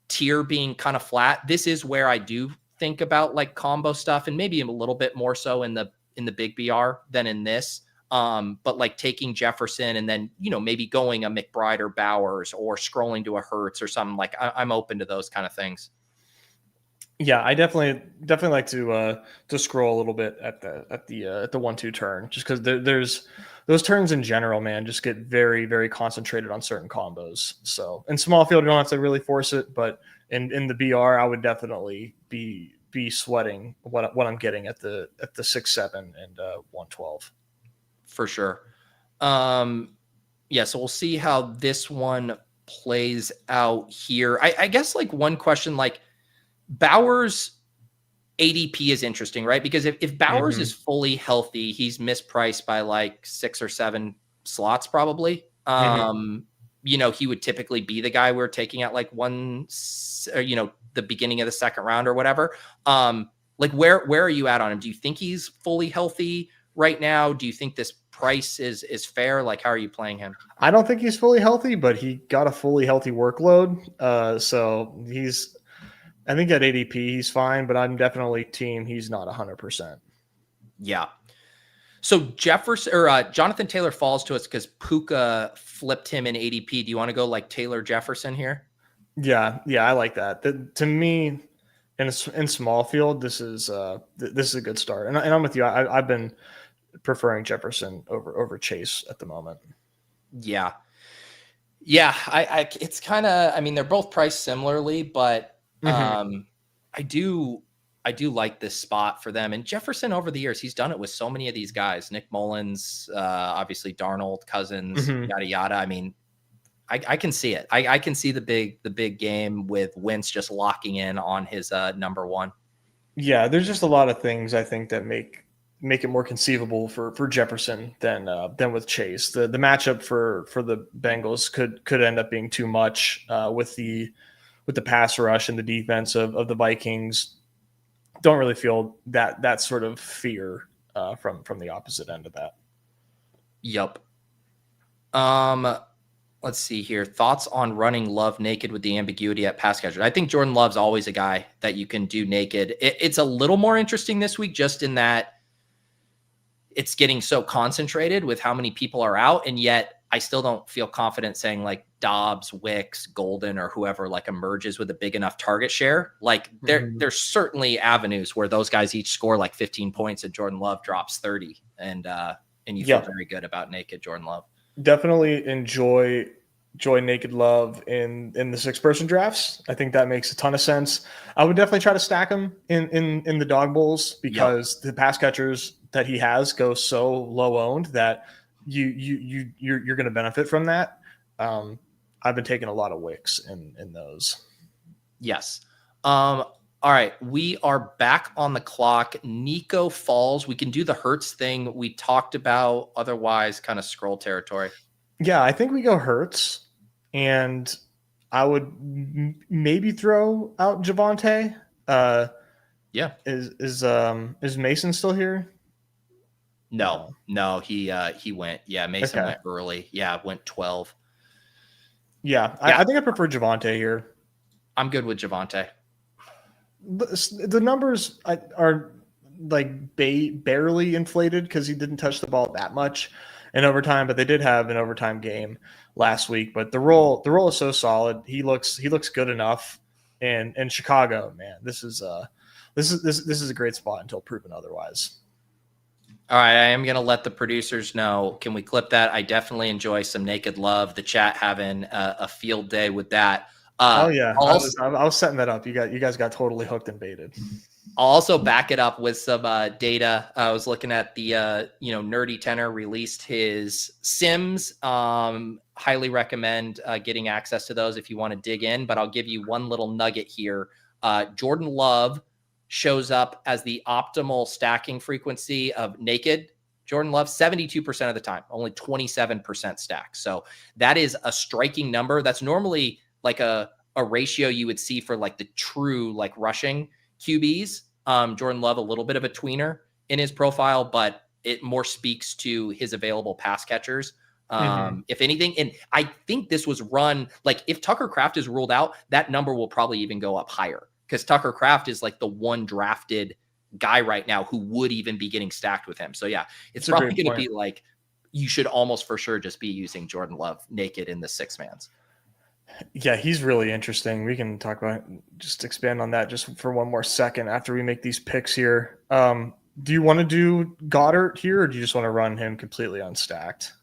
S1: tier being kind of flat. This is where I do think about like combo stuff, and maybe a little bit more so in the big BR than in this. But like taking Jefferson and then, maybe going a McBride or Bowers or scrolling to a Hurts or something, like I'm open to those kind of things.
S2: Yeah, I definitely like to scroll a little bit at the 1-2 turn, just because there's those turns in general, man, just get very, very concentrated on certain combos. So in small field, you don't have to really force it, but in the BR, I would definitely be sweating what I'm getting at the 6-7 and 112.
S1: For sure. So we'll see how this one plays out here. I guess like one question, like Bowers ADP is interesting, right? Because if Bowers is fully healthy, he's mispriced by like 6 or 7 slots probably. He would typically be the guy we're taking at like the beginning of the second round or whatever. Like where are you at on him? Do you think he's fully healthy right now? Do you think this price is fair? Like, how are you playing him?
S2: I don't think he's fully healthy, but he got a fully healthy workload. So I think at ADP he's fine, but I'm definitely team he's not 100%.
S1: Yeah. So Jefferson or Jonathan Taylor falls to us because Puka flipped him in ADP. Do you want to go like Taylor Jefferson here?
S2: Yeah, I like that. To me, in small field, this is a good start, and I'm with you. I've been preferring Jefferson over Chase at the moment.
S1: Yeah. It's kind of. I mean, they're both priced similarly, but I do like this spot for them. And Jefferson over the years, he's done it with so many of these guys. Nick Mullins, obviously Darnold, Cousins, yada yada. I mean, I can see it. I can see the big game with Wentz just locking in on his number one.
S2: Yeah, there's just a lot of things I think that make it more conceivable for Jefferson than with Chase. The matchup for the Bengals could end up being too much with the pass rush and the defense of the Vikings. Don't really feel that sort of fear from the opposite end of that.
S1: Yep. Let's see here. Thoughts on running Love naked with the ambiguity at pass catcher? I think Jordan Love's always a guy that you can do naked. It's a little more interesting this week just in that it's getting so concentrated with how many people are out, and yet I still don't feel confident saying like Dobbs, Wicks, Golden, or whoever like emerges with a big enough target share. Like there's certainly avenues where those guys each score like 15 points and Jordan Love drops 30, and you feel very good about naked Jordan Love.
S2: Definitely enjoy naked Love in the 6-person drafts. I think that makes a ton of sense. I would definitely try to stack him in the Dawg Bowls because the pass catchers that he has go so low owned that you're going to benefit from that. I've been taking a lot of Wicks in those.
S1: Yes. All right. We are back on the clock. Nico falls. We can do the Hurts thing we talked about. Otherwise, kind of scroll territory.
S2: Yeah, I think we go Hurts, and I would maybe throw out Javonte. Is Mason still here?
S1: No, he went. Yeah, Mason went early. Yeah, went 12.
S2: Yeah, I think I prefer Javonte here.
S1: I'm good with Javonte.
S2: The numbers are like barely inflated because he didn't touch the ball that much in overtime, but they did have an overtime game last week. But the role is so solid. He looks good enough. And Chicago, man, this is a great spot until proven otherwise.
S1: All right, I am going to let the producers know. Can we clip that? I definitely enjoy some naked Love. The chat having a field day with that.
S2: Oh yeah,
S1: Also,
S2: I was setting that up. You guys got totally hooked and baited.
S1: I'll also back it up with some data. I was looking at the Nerdy Tenor released his Sims. Highly recommend getting access to those if you want to dig in. But I'll give you one little nugget here. Jordan Love shows up as the optimal stacking frequency of naked Jordan Love 72% of the time, only 27% stack. So that is a striking number. That's normally like a ratio you would see for like the true like rushing QBs. Jordan Love, a little bit of a tweener in his profile, but it more speaks to his available pass catchers. If anything, and I think this was run like if Tucker Kraft is ruled out, that number will probably even go up higher because Tucker Kraft is like the one drafted guy right now who would even be getting stacked with him. So yeah, it's probably going to be like you should almost for sure just be using Jordan Love naked in the 6-mans.
S2: Yeah, he's really interesting. We can talk about just expand on that just for one more second after we make these picks here. Do you want to do Goddard here, or do you just want to run him completely unstacked?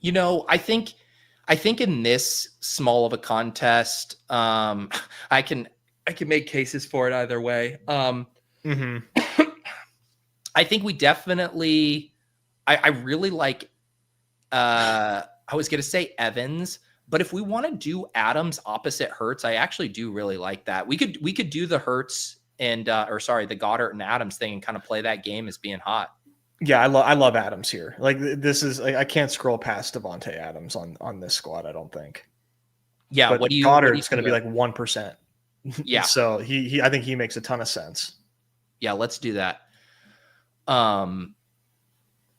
S1: I think in this small of a contest, I can make cases for it either way. I think we definitely. I really like. I was going to say Evans. But if we want to do Adams opposite Hurts, I actually do really like that. We could do the Hurts and the Goddard and Adams thing and kind of play that game as being hot.
S2: Yeah, I love Adams here. Like this is I can't scroll past Devontae Adams on this squad. I don't think.
S1: Yeah,
S2: but Goddard's going to be like 1%.
S1: Yeah,
S2: so I think he makes a ton of sense.
S1: Yeah, let's do that. Yeah,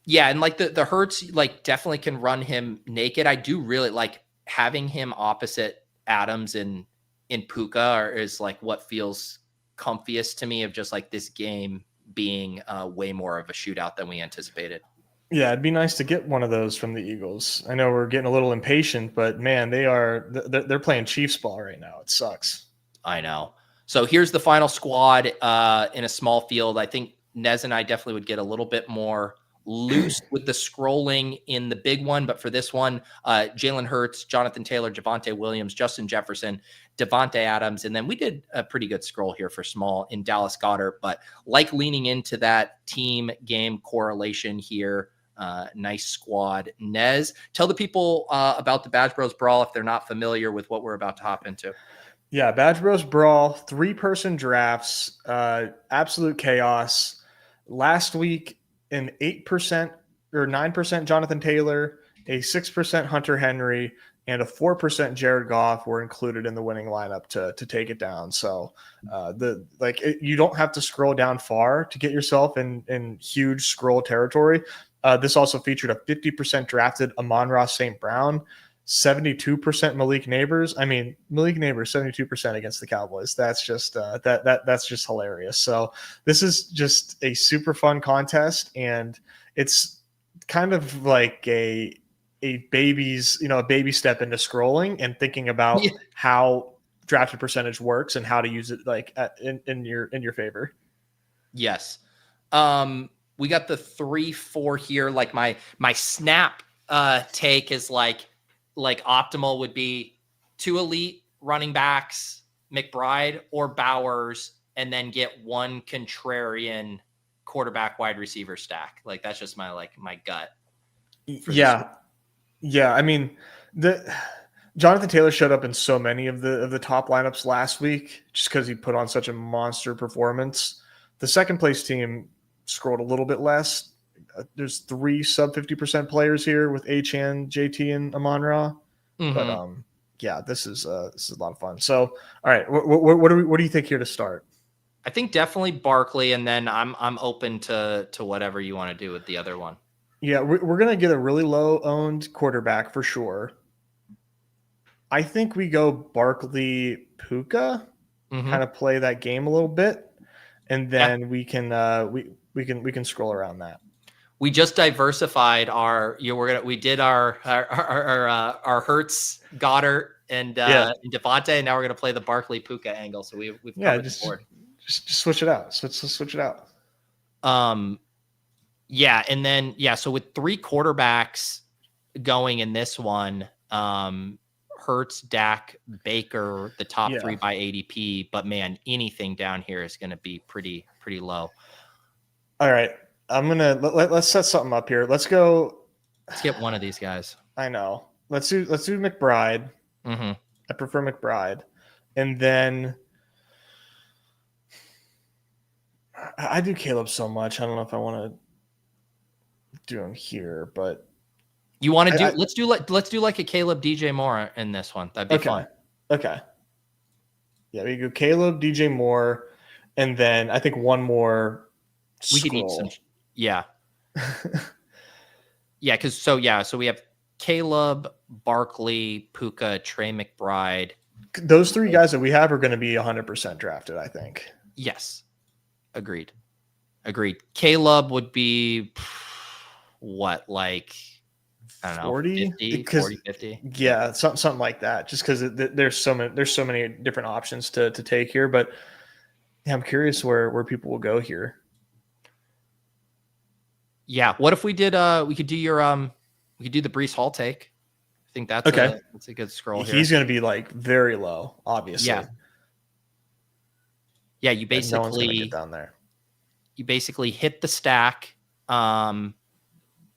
S1: and like the Hurts like definitely can run him naked. I do really like having him opposite Adams in Puka is like what feels comfiest to me of just like this game being way more of a shootout than we anticipated.
S2: Yeah, it'd be nice to get one of those from the Eagles. I know we're getting a little impatient, but man, they're playing Chiefs ball right now. It sucks.
S1: I know. So here's the final squad in a small field. I think Nez and I definitely would get a little bit more loose with the scrolling in the big one, but for this one, Jalen Hurts, Jonathan Taylor, Javonte Williams, Justin Jefferson, Devontae Adams, and then we did a pretty good scroll here for small in Dallas Goedert, but like leaning into that team game correlation here. Nice squad. Nez, tell the people about the Badge Bros Brawl if they're not familiar with what we're about to hop into.
S2: Yeah, Badge Bros Brawl, 3-person drafts, absolute chaos. Last week, an 8% or 9% Jonathan Taylor, a 6% Hunter Henry, and a 4% Jared Goff were included in the winning lineup to take it down. So you don't have to scroll down far to get yourself in huge scroll territory. This also featured a 50% drafted Amon-Ra St. Brown, 72% Malik Neighbors. I mean, Malik Neighbors 72% against the Cowboys. That's just that's just hilarious. So this is just a super fun contest, and it's kind of like a baby step into scrolling and thinking about how drafted percentage works and how to use it like in your favor.
S1: Yes. We got the 3-4 here. Like my snap take is like optimal would be 2 elite running backs, McBride or Bowers, and then get 1 contrarian quarterback wide receiver stack. Like that's just my gut.
S2: Yeah. I mean, Jonathan Taylor showed up in so many of the top lineups last week just because he put on such a monster performance. The second place team scrolled a little bit less. There's 3 sub 50% players here with Achane, JT, and Amon-Ra. But this is a lot of fun. So, all right, what do you think here to start?
S1: I think definitely Barkley, and then I'm open to whatever you want to do with the other one.
S2: Yeah, we're gonna get a really low owned quarterback for sure. I think we go Barkley, Puka, kind of play that game a little bit, and then we can scroll around that.
S1: We just diversified we did our Hurts, Goddard, and Devontae, and now we're gonna play the Barkley Puka angle. So we've covered the board.
S2: Just switch it out. Switch it out.
S1: Yeah, and then so with 3 quarterbacks going in this one, Hurts, Dak, Baker, the top 3
S2: Yeah.
S1: by ADP. But man, anything down here is going to be pretty low.
S2: All right. Let's set something up here. Let's go.
S1: Let's get one of these guys.
S2: I know. Let's do McBride.
S1: Mm-hmm.
S2: I prefer McBride. And then I do Caleb so much. I don't know if I want to do him here, but
S1: you want to do? Let's do like a Caleb DJ Moore in this one. That'd be fun.
S2: Okay. Yeah, we go Caleb DJ Moore, and then I think one more.
S1: We could eat some. Yeah. Yeah, so we have Caleb, Barkley, Puka, Trey McBride.
S2: Those 3 guys that we have are going to be 100% drafted, I think.
S1: Yes. Agreed. Caleb would be what, like, I don't know,
S2: 40,
S1: 50?
S2: Yeah, something like that. Just because there's so many different options to take here. But yeah, I'm curious where people will go here.
S1: Yeah. What if we did we could do the Breece Hall take? I think that's
S2: okay.
S1: That's a good scroll here.
S2: He's going to be like very low, obviously.
S1: Yeah, you basically
S2: no one's going to get down there.
S1: You basically hit the stack with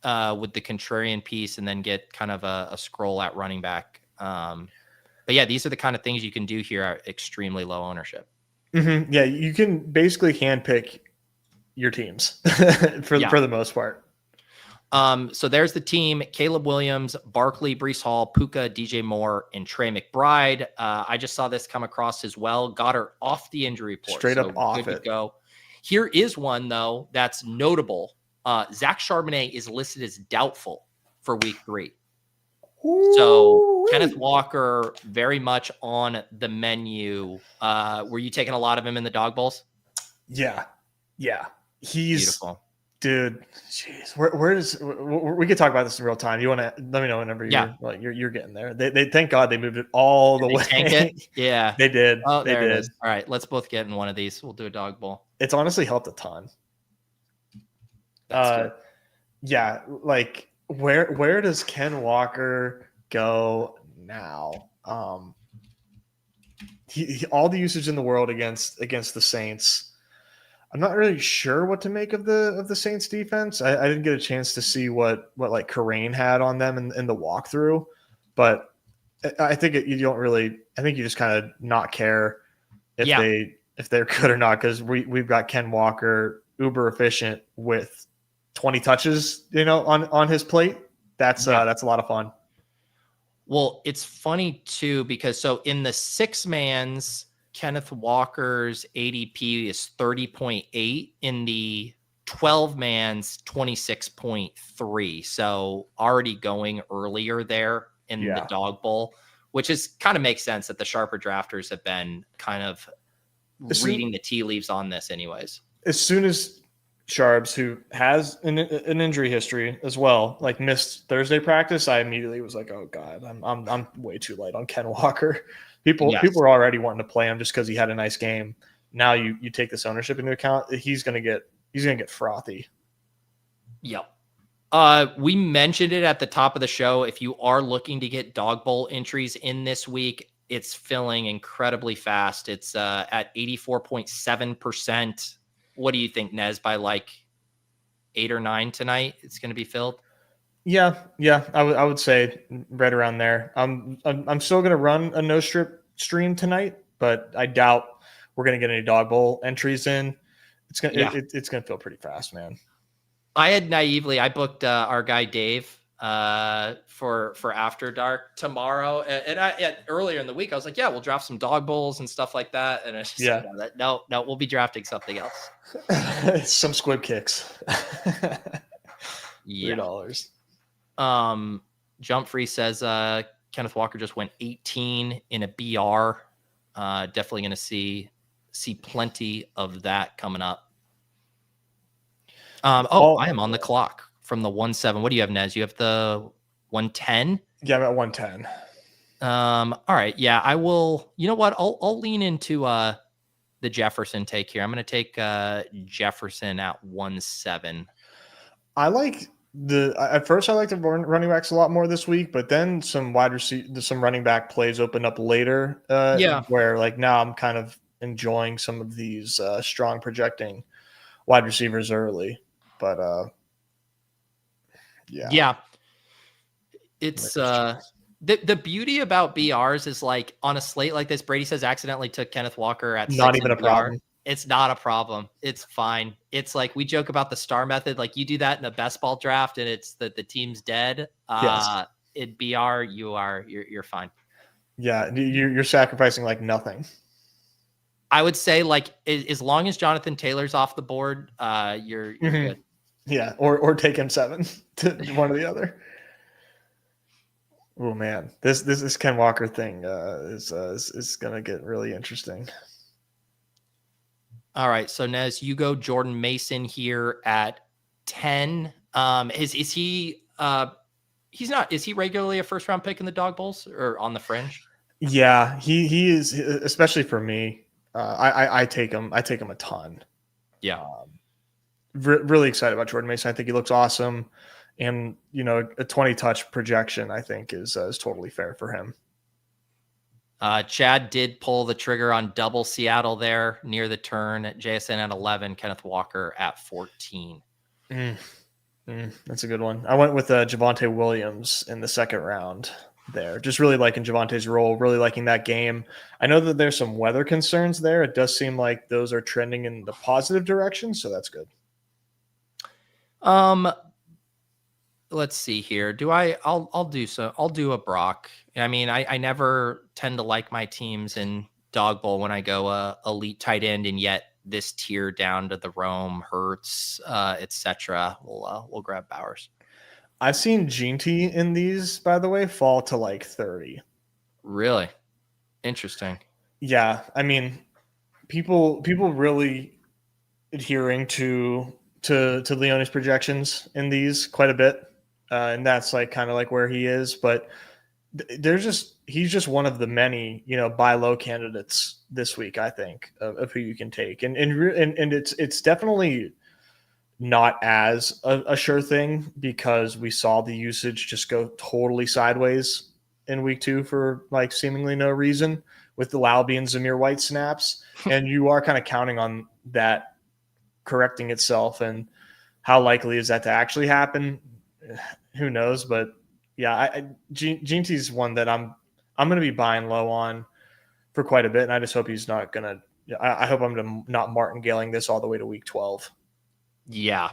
S1: the contrarian piece and then get kind of a scroll at running back. But yeah, these are the kind of things you can do here at extremely low ownership.
S2: Mm-hmm. Yeah, you can basically handpick your teams for the most part.
S1: So there's the team: Caleb Williams, Barkley, Breece Hall, Puka, DJ Moore, and Trey McBride. I just saw this come across as well. Got her off the injury report.
S2: Straight up off it.
S1: To go. Here is one, though, that's notable. Zach Charbonnet is listed as doubtful for week 3. So Kenneth Walker very much on the menu. Were you taking a lot of him in the dog bowls?
S2: Yeah. He's
S1: beautiful.
S2: Dude, jeez, where does we could talk about this in real time? You want to let me know whenever you're getting there. They thank God they moved it all the way.
S1: Tank it? Yeah,
S2: they did.
S1: Oh,
S2: they
S1: there
S2: did.
S1: It is. All right, let's both get in one of these. We'll do a dog bowl.
S2: It's honestly helped a ton. Yeah, like where does Ken Walker go now? He all the usage in the world against the Saints. I'm not really sure what to make of the Saints defense. I didn't get a chance to see what like Kerrane had on them in the walkthrough, but I think you don't really. I think you just kind of not care if they're good or not, because we've got Ken Walker uber efficient with 20 touches, on his plate. That's a lot of fun.
S1: Well, it's funny too because so in the 6-man's. Kenneth Walker's ADP is 30.8, in the 12-man's 26.3. So already going earlier there in the dog bowl, which is kind of makes sense that the sharper drafters have been kind of reading the tea leaves on this anyways. As
S2: soon as Sharps, who has an injury history as well, like missed Thursday practice, I immediately was like, oh God, I'm way too light on Ken Walker. People were already wanting to play him just because he had a nice game. Now you take this ownership into account, he's gonna get frothy.
S1: Yep. We mentioned it at the top of the show. If you are looking to get dog bowl entries in this week, it's filling incredibly fast. It's at 84.7%. What do you think, Nez? By like 8 or 9 tonight, it's going to be filled.
S2: Yeah, I would say right around there. I'm still going to run a no strip stream tonight, but I doubt we're going to get any dog bowl entries in. It's gonna feel pretty fast, man.
S1: I booked our guy Dave for After Dark tomorrow, and earlier in the week I was like, yeah, we'll draft some dog bowls and stuff like that, and it's just no, we'll be drafting something else.
S2: Some squib kicks.
S1: $3. Jump Free says Kenneth Walker just went 18 in a BR. Definitely going to see plenty of that coming up. I am on the clock from the 1.7. What do you have, Nez? You have the 110?
S2: Yeah, I'm at 110.
S1: All right. Yeah, I will. You know what? I'll lean into the Jefferson take here. I'm going to take Jefferson at 1.7.
S2: I like At first I liked the running backs a lot more this week, but then some running back plays opened up later.
S1: Yeah.
S2: Where like now I'm kind of enjoying some of these strong projecting wide receivers early, but yeah.
S1: Yeah. It's the beauty about BRs is like on a slate like this, Brady says accidentally took Kenneth Walker at
S2: Not
S1: 6
S2: even
S1: in
S2: a
S1: BR.
S2: problem.
S1: It's not a problem. It's fine. It's like we joke about the star method. Like you do that in a best ball draft and it's the team's dead.
S2: Yes.
S1: In BR, you're fine.
S2: Yeah, you're sacrificing like nothing.
S1: I would say like as long as Jonathan Taylor's off the board, you're good.
S2: Yeah, or take him 7 to one or the other. Oh man, this Ken Walker thing is gonna get really interesting.
S1: All right, so Nez, you go Jordan Mason here at 10. Is he he's not, is he regularly a first round pick in the Dawg Bowls or on the fringe?
S2: Yeah, he is, especially for me. I take him a ton.
S1: Yeah.
S2: Really excited about Jordan Mason. I think he looks awesome, and a 20 touch projection I think is totally fair for him.
S1: Chad did pull the trigger on double Seattle there near the turn. JSN at 11, Kenneth Walker at 14.
S2: That's a good one. I went with Javonte Williams in the second round there. Just really liking Javonte's role, really liking that game. I know that there's some weather concerns there. It does seem like those are trending in the positive direction, so that's good.
S1: Let's see here. I'll do a Brock. I mean, I never tend to like my teams in Dawg Bowl when I go elite tight end, and yet this tier down to the Rome, Hurts, etc. We'll grab Bowers.
S2: I've seen Ginty in these, by the way, fall to like 30.
S1: Really interesting.
S2: Yeah, I mean, people really adhering to Leone's projections in these quite a bit, and that's like kind of like where he is. But he's just one of the many buy low candidates this week, I think, of who you can take, and it's definitely not as a sure thing because we saw the usage just go totally sideways in week 2 for like seemingly no reason with the Lauby and Zamir White snaps, and you are kind of counting on that correcting itself. And how likely is that to actually happen? Who knows? But yeah, Ginty's one that I'm going to be buying low on for quite a bit, and I just hope he's not going to. I hope I'm not martingaling this all the way to week 12.
S1: Yeah,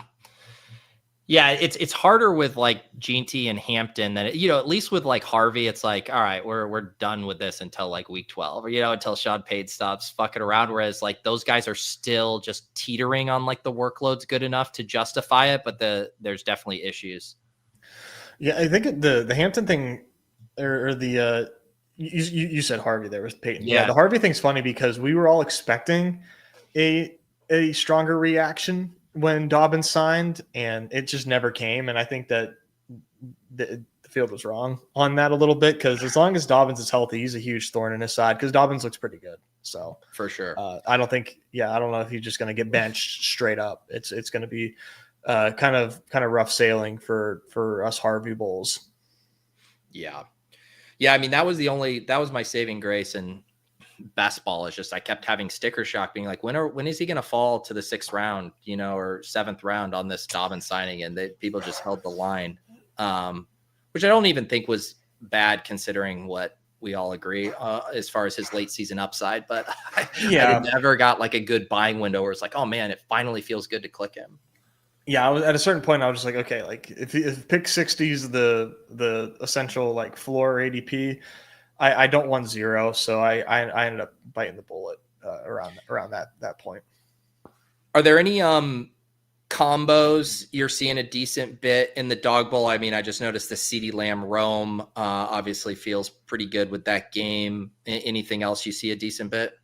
S1: it's harder with like Ginty and Hampton than at least with like Harvey, it's like, all right, we're done with this until like week 12 or until Sean Payne stops fucking around. Whereas like those guys are still just teetering on like the workload's good enough to justify it, but there's definitely issues.
S2: Yeah, I think the Hampton thing or the you said Harvey there with Peyton. Yeah, the Harvey thing's funny because we were all expecting a stronger reaction when Dobbins signed, and it just never came. And I think that the field was wrong on that a little bit, because as long as Dobbins is healthy, he's a huge thorn in his side because Dobbins looks pretty good. So
S1: for sure,
S2: I don't know if he's just going to get benched straight up. It's going to be kind of rough sailing for us Harvey Bulls.
S1: Yeah. I mean, that was my saving grace. And best ball is just I kept having sticker shock being like, when is he going to fall to the 6th round, or 7th round on this Dobbins signing, and people just held the line, which I don't even think was bad considering what we all agree as far as his late season upside. But I never got like a good buying window where it's like, oh man, it finally feels good to click him.
S2: Yeah, I was at a certain point. I was just like, okay, like if pick 60 is the essential like floor ADP, I don't want 0, so I ended up biting the bullet around that point.
S1: Are there any combos you're seeing a decent bit in the Dawg Bowl? I mean, I just noticed the CeeDee Lamb Rome obviously feels pretty good with that game. Anything else you see a decent bit?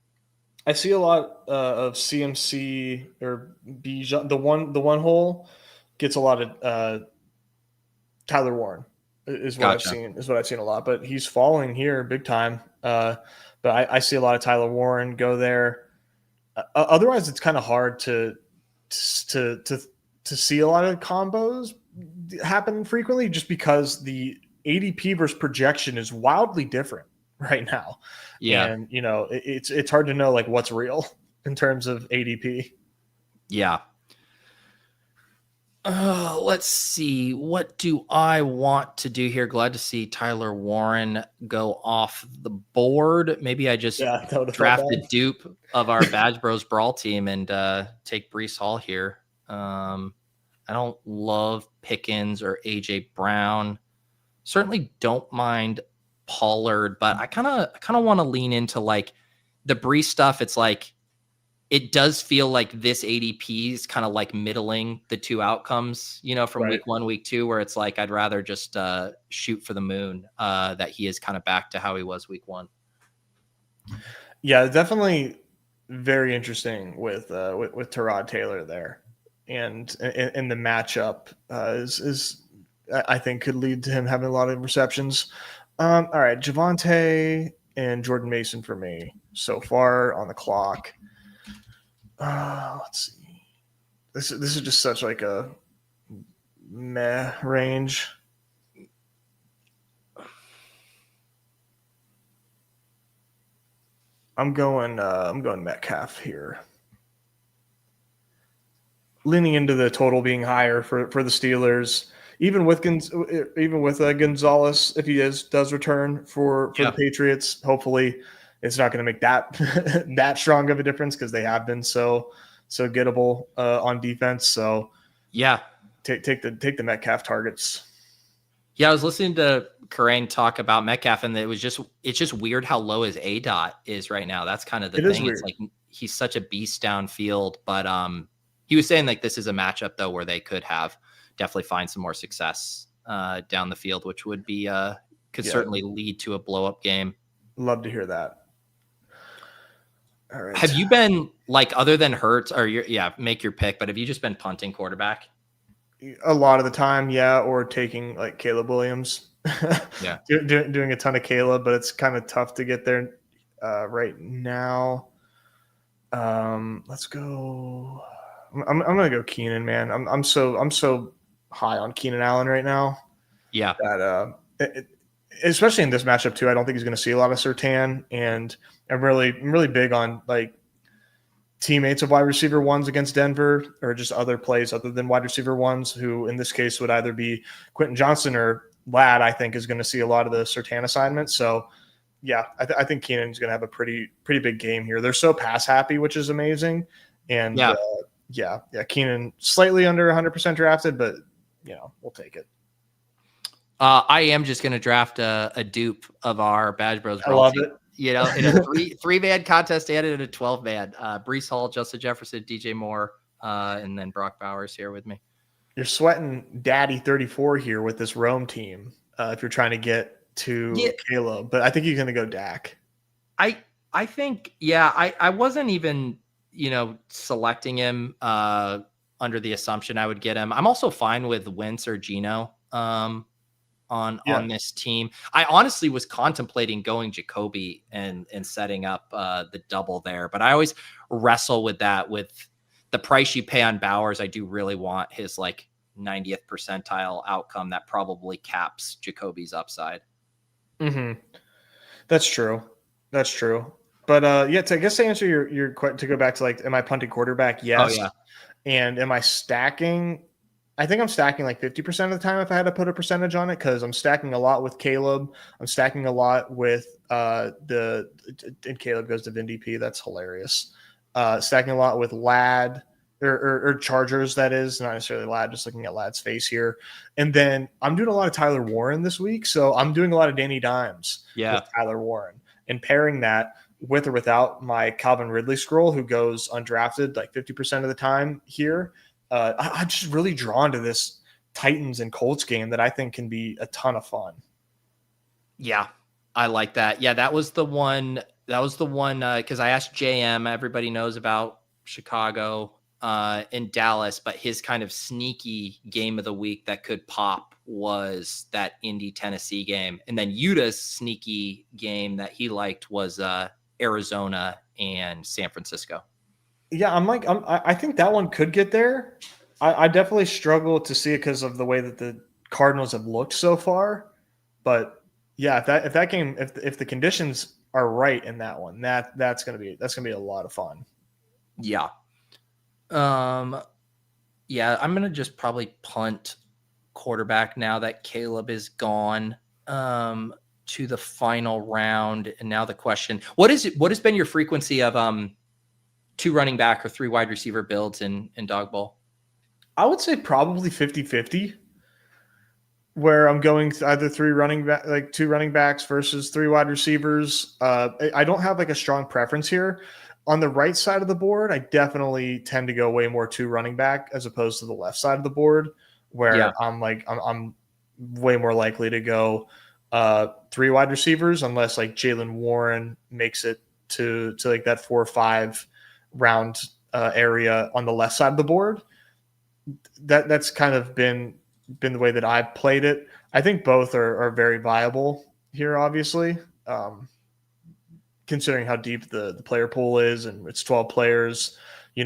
S2: I see a lot of CMC or Bijan. The one hole gets a lot of Tyler Warren is what I've seen. Is what I've seen a lot, but he's falling here big time. But I see a lot of Tyler Warren go there. Otherwise, it's kind of hard to see a lot of combos happen frequently just because the ADP versus projection is wildly different right now.
S1: Yeah.
S2: And, it's hard to know like what's real in terms of ADP.
S1: Yeah. Let's see. What do I want to do here? Glad to see Tyler Warren go off the board. Maybe I just
S2: That would have felt
S1: draft
S2: bad.
S1: the dupe of our Badge Bros Brawl team and take Brees Hall here. I don't love Pickens or AJ Brown. Certainly don't mind Pollard, but I kind of want to lean into like the Brees stuff. It's like it does feel like this ADP is kind of like middling the two outcomes, from
S2: Right.
S1: week 1, week 2, where it's like I'd rather just shoot for the moon that he is kind of back to how he was week 1.
S2: Yeah, definitely very interesting with Tyrod Taylor there, and the matchup is I think could lead to him having a lot of receptions. All right, Javonte and Jordan Mason for me so far on the clock. Let's see. This is just such like a meh range. I'm going Metcalf here. Leaning into the total being higher for the Steelers, even with Gonzalez, if he does return for the Patriots, hopefully it's not going to make that that strong of a difference because they have been so gettable on defense. So
S1: Yeah.
S2: take the Metcalf targets.
S1: Yeah, I was listening to Karain talk about Metcalf, and it's just weird how low his ADOT is right now. That's kind of the thing. It's like he's such a beast downfield, but he was saying like this is a matchup though where they could definitely find some more success down the field, which would be could certainly lead to a blow up game.
S2: Love to hear that. All right.
S1: Have you been like, other than Hurts or make your pick, but have you just been punting quarterback?
S2: A lot of the time, yeah, or taking like Caleb Williams.
S1: Yeah.
S2: Doing a ton of Caleb, but it's kind of tough to get there right now. Let's go. I'm gonna go Keenan, man. I'm so high on Keenan Allen right now.
S1: Yeah.
S2: That especially in this matchup too, I don't think he's going to see a lot of Surtain, and I'm really big on like teammates of wide receiver ones against Denver, or just other plays other than wide receiver ones, who in this case would either be Quentin Johnson or Ladd. I think is going to see a lot of the Surtain assignments. So yeah, I think Keenan's going to have a pretty big game here. They're so pass happy, which is amazing. And yeah, Keenan slightly under 100% drafted, but we'll take it.
S1: I am just going to draft a dupe of our Badge Bros.
S2: I love it.
S1: In a three-man contest and in a 12-man. Brees Hall, Justin Jefferson, DJ Moore, and then Brock Bowers here with me.
S2: You're sweating Daddy 34 here with this Rome team if you're trying to get to Caleb, but I think you're going to go Dak.
S1: I think, I wasn't even, selecting him under the assumption I would get him. I'm also fine with Wentz or Geno on this team. I honestly was contemplating going Jacoby and setting up the double there, but I always wrestle with that. With the price you pay on Bowers, I do really want his like 90th percentile outcome that probably caps Jacoby's upside.
S2: Mm-hmm. That's true. But I guess to answer your to go back to like, am I punting quarterback? Yes.
S1: Oh, yeah.
S2: And am I stacking? I think I'm stacking like 50% of the time if I had to put a percentage on it, because I'm stacking a lot with Caleb. I'm stacking a lot with and Caleb goes to VinDP. That's hilarious. Stacking a lot with Ladd or Chargers, that is, not necessarily Ladd, just looking at Ladd's face here. And then I'm doing a lot of Tyler Warren this week. So I'm doing a lot of Danny Dimes with Tyler Warren, and pairing that with or without my Calvin Ridley scroll, who goes undrafted like 50% of the time here. I'm just really drawn to this Titans and Colts game that I think can be a ton of fun.
S1: Yeah, I like that. Yeah, that was the one because I asked JM. Everybody knows about Chicago and Dallas, but his kind of sneaky game of the week that could pop was that Indy Tennessee game, and then Utah's sneaky game that he liked was Arizona and San Francisco.
S2: Yeah, I think that one could get there. I definitely struggle to see it because of the way that the Cardinals have looked so far. But yeah, if that game, if the conditions are right in that one, that's gonna be a lot of fun.
S1: Yeah. Yeah, I'm gonna just probably punt quarterback now that Caleb is gone to the final round. And now the question: what has been your frequency of 2 running back or 3 wide receiver builds in Dawg Bowl?
S2: I would say probably 50-50, where I'm going either 2 running backs versus 3 wide receivers. I don't have like a strong preference here. On the right side of the board, I definitely tend to go way more 2 running back as opposed to the left side of the board, where
S1: Yeah.
S2: I'm way more likely to go 3 wide receivers unless like Jalen Warren makes it to like that 4 or 5 round area on the left side of the board. That's kind of been the way that I've played it. I think both are very viable here, obviously, considering how deep the player pool is, and it's 12 players. It's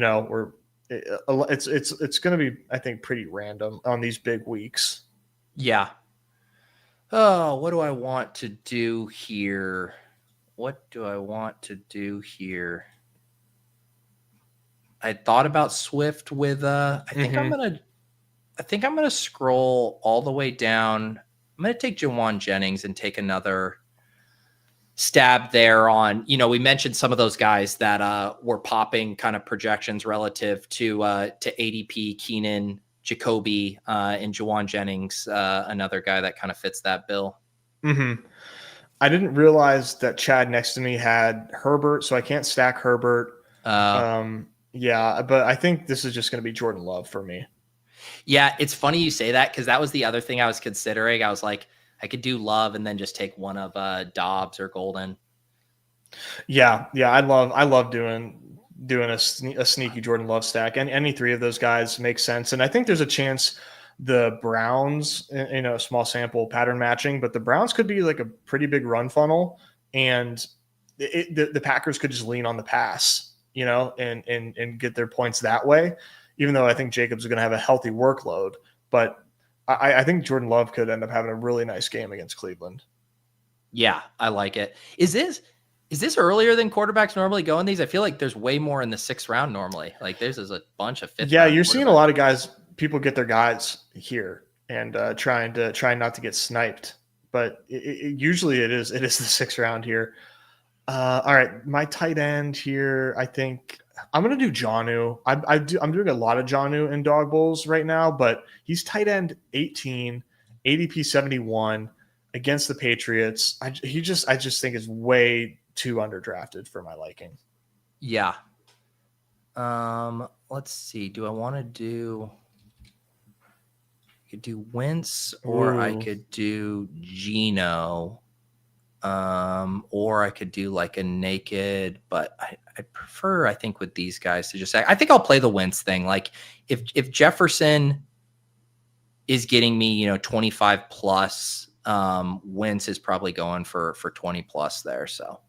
S2: going to be, I think, pretty random on these big weeks.
S1: Yeah. Oh, what do I want to do here? I thought about Swift with I think I'm gonna scroll all the way down. I'm gonna take Jawan Jennings and take another stab there on, we mentioned some of those guys that were popping kind of projections relative to ADP, Keenan, Jacoby, and Jawan Jennings, another guy that kind of fits that bill.
S2: Mm-hmm. I didn't realize that Chad next to me had Herbert, so I can't stack Herbert. Yeah, but I think this is just going to be Jordan Love for me.
S1: Yeah, it's funny you say that because that was the other thing I was considering. I was like, I could do Love and then just take one of Dobbs or Golden.
S2: Yeah, I love doing a sneaky Jordan Love stack, and any 3 of those guys makes sense. And I think there's a chance the Browns, a small sample pattern matching, but the Browns could be like a pretty big run funnel, and the Packers could just lean on the pass, and get their points that way. Even though I think Jacobs is going to have a healthy workload, but I think Jordan Love could end up having a really nice game against Cleveland.
S1: Yeah, I like it. Is this earlier than quarterbacks normally go in these? I feel like there's way more in the 6th round normally. Like there's a bunch of 5th.
S2: Yeah, you're seeing a lot of people get their guys here and trying not to get sniped. But usually it is the 6th round here. All right, my tight end here, I think I'm going to do Jonnu. I'm doing a lot of Jonnu in Dawg Bowls right now, but he's tight end 18, ADP 71 against the Patriots. I just think is way too underdrafted for my liking.
S1: Yeah. Let's see. Do I want to do? I could do Wentz, or I could do Geno. Or I could do like a naked, but I prefer, I think, with these guys to just say, I think I'll play the Wentz thing. Like if Jefferson is getting me, 25 plus, Wentz is probably going for 20 plus there. So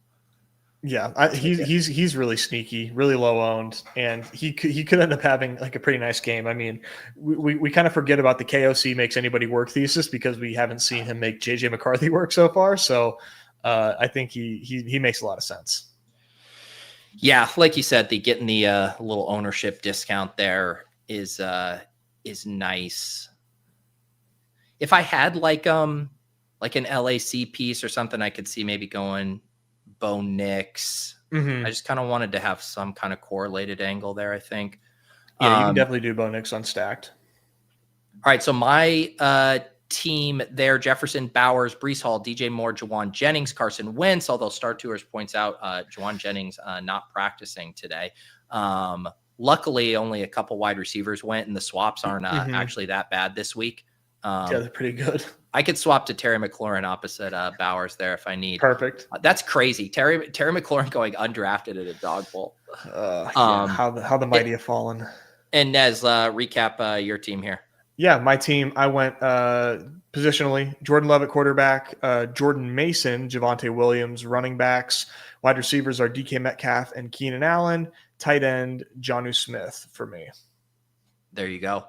S2: yeah, he's really sneaky, really low owned, and he could end up having like a pretty nice game. I mean, we kind of forget about the KOC makes anybody work thesis because we haven't seen him make JJ McCarthy work so far. So I think he makes a lot of sense.
S1: Yeah, like you said, getting the little ownership discount there is nice. If I had like an LAC piece or something, I could see maybe going Bo Nix.
S2: Mm-hmm.
S1: I just kind of wanted to have some kind of correlated angle there, I think.
S2: Yeah, you can definitely do Bo Nix unstacked.
S1: All right, so my team there: Jefferson, Bowers, Breece Hall, DJ Moore, Jawan Jennings, Carson Wentz. Although Star Tours points out Jawan Jennings not practicing today. Luckily, only a couple wide receivers went, and the swaps aren't actually that bad this week.
S2: Yeah, they're pretty good.
S1: I could swap to Terry McLaurin opposite Bowers there if I need.
S2: Perfect.
S1: That's crazy. Terry McLaurin going undrafted at a Dawg Bowl.
S2: How the mighty have fallen.
S1: And Nez, recap your team here.
S2: Yeah, my team, I went positionally. Jordan Love at quarterback, Jordan Mason, Javonte Williams, running backs. Wide receivers are DK Metcalf and Keenan Allen. Tight end, Jonnu Smith for me.
S1: There you go.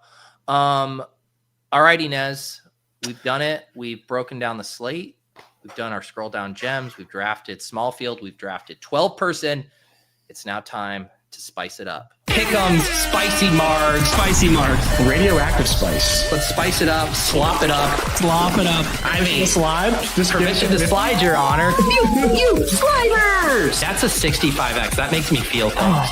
S1: All righty, Nez. We've done it. We've broken down the slate. We've done our scroll down gems. We've drafted small field. We've drafted 12 person. It's now time to spice it up. Pick'em, spicy margs.
S3: Spicy margs. Radioactive spice.
S1: Let's spice it up. Slop it up.
S3: Slop it up.
S1: I mean,
S3: slide.
S1: Just permission to slide, Your Honor.
S3: You sliders.
S1: That's a 65X. That makes me feel things.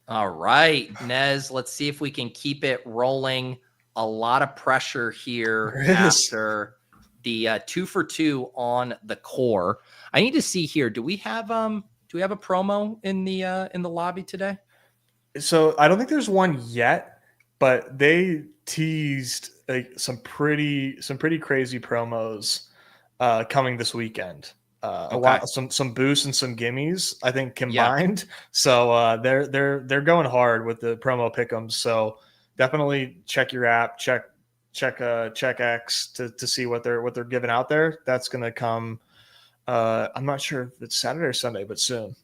S1: All right, Nez, let's see if we can keep it rolling. A lot of pressure here after the 2 for 2 on the core. I need to see here. Do we have a promo in the lobby today?
S2: So I don't think there's one yet, but they teased like some pretty crazy promos coming this weekend. A lot, some boosts and some gimmies, I think, combined. Yeah. So they're going hard with the promo pick'ems. So definitely check your app, check X to see what they're giving out there. That's gonna come. I'm not sure if it's Saturday or Sunday, but soon.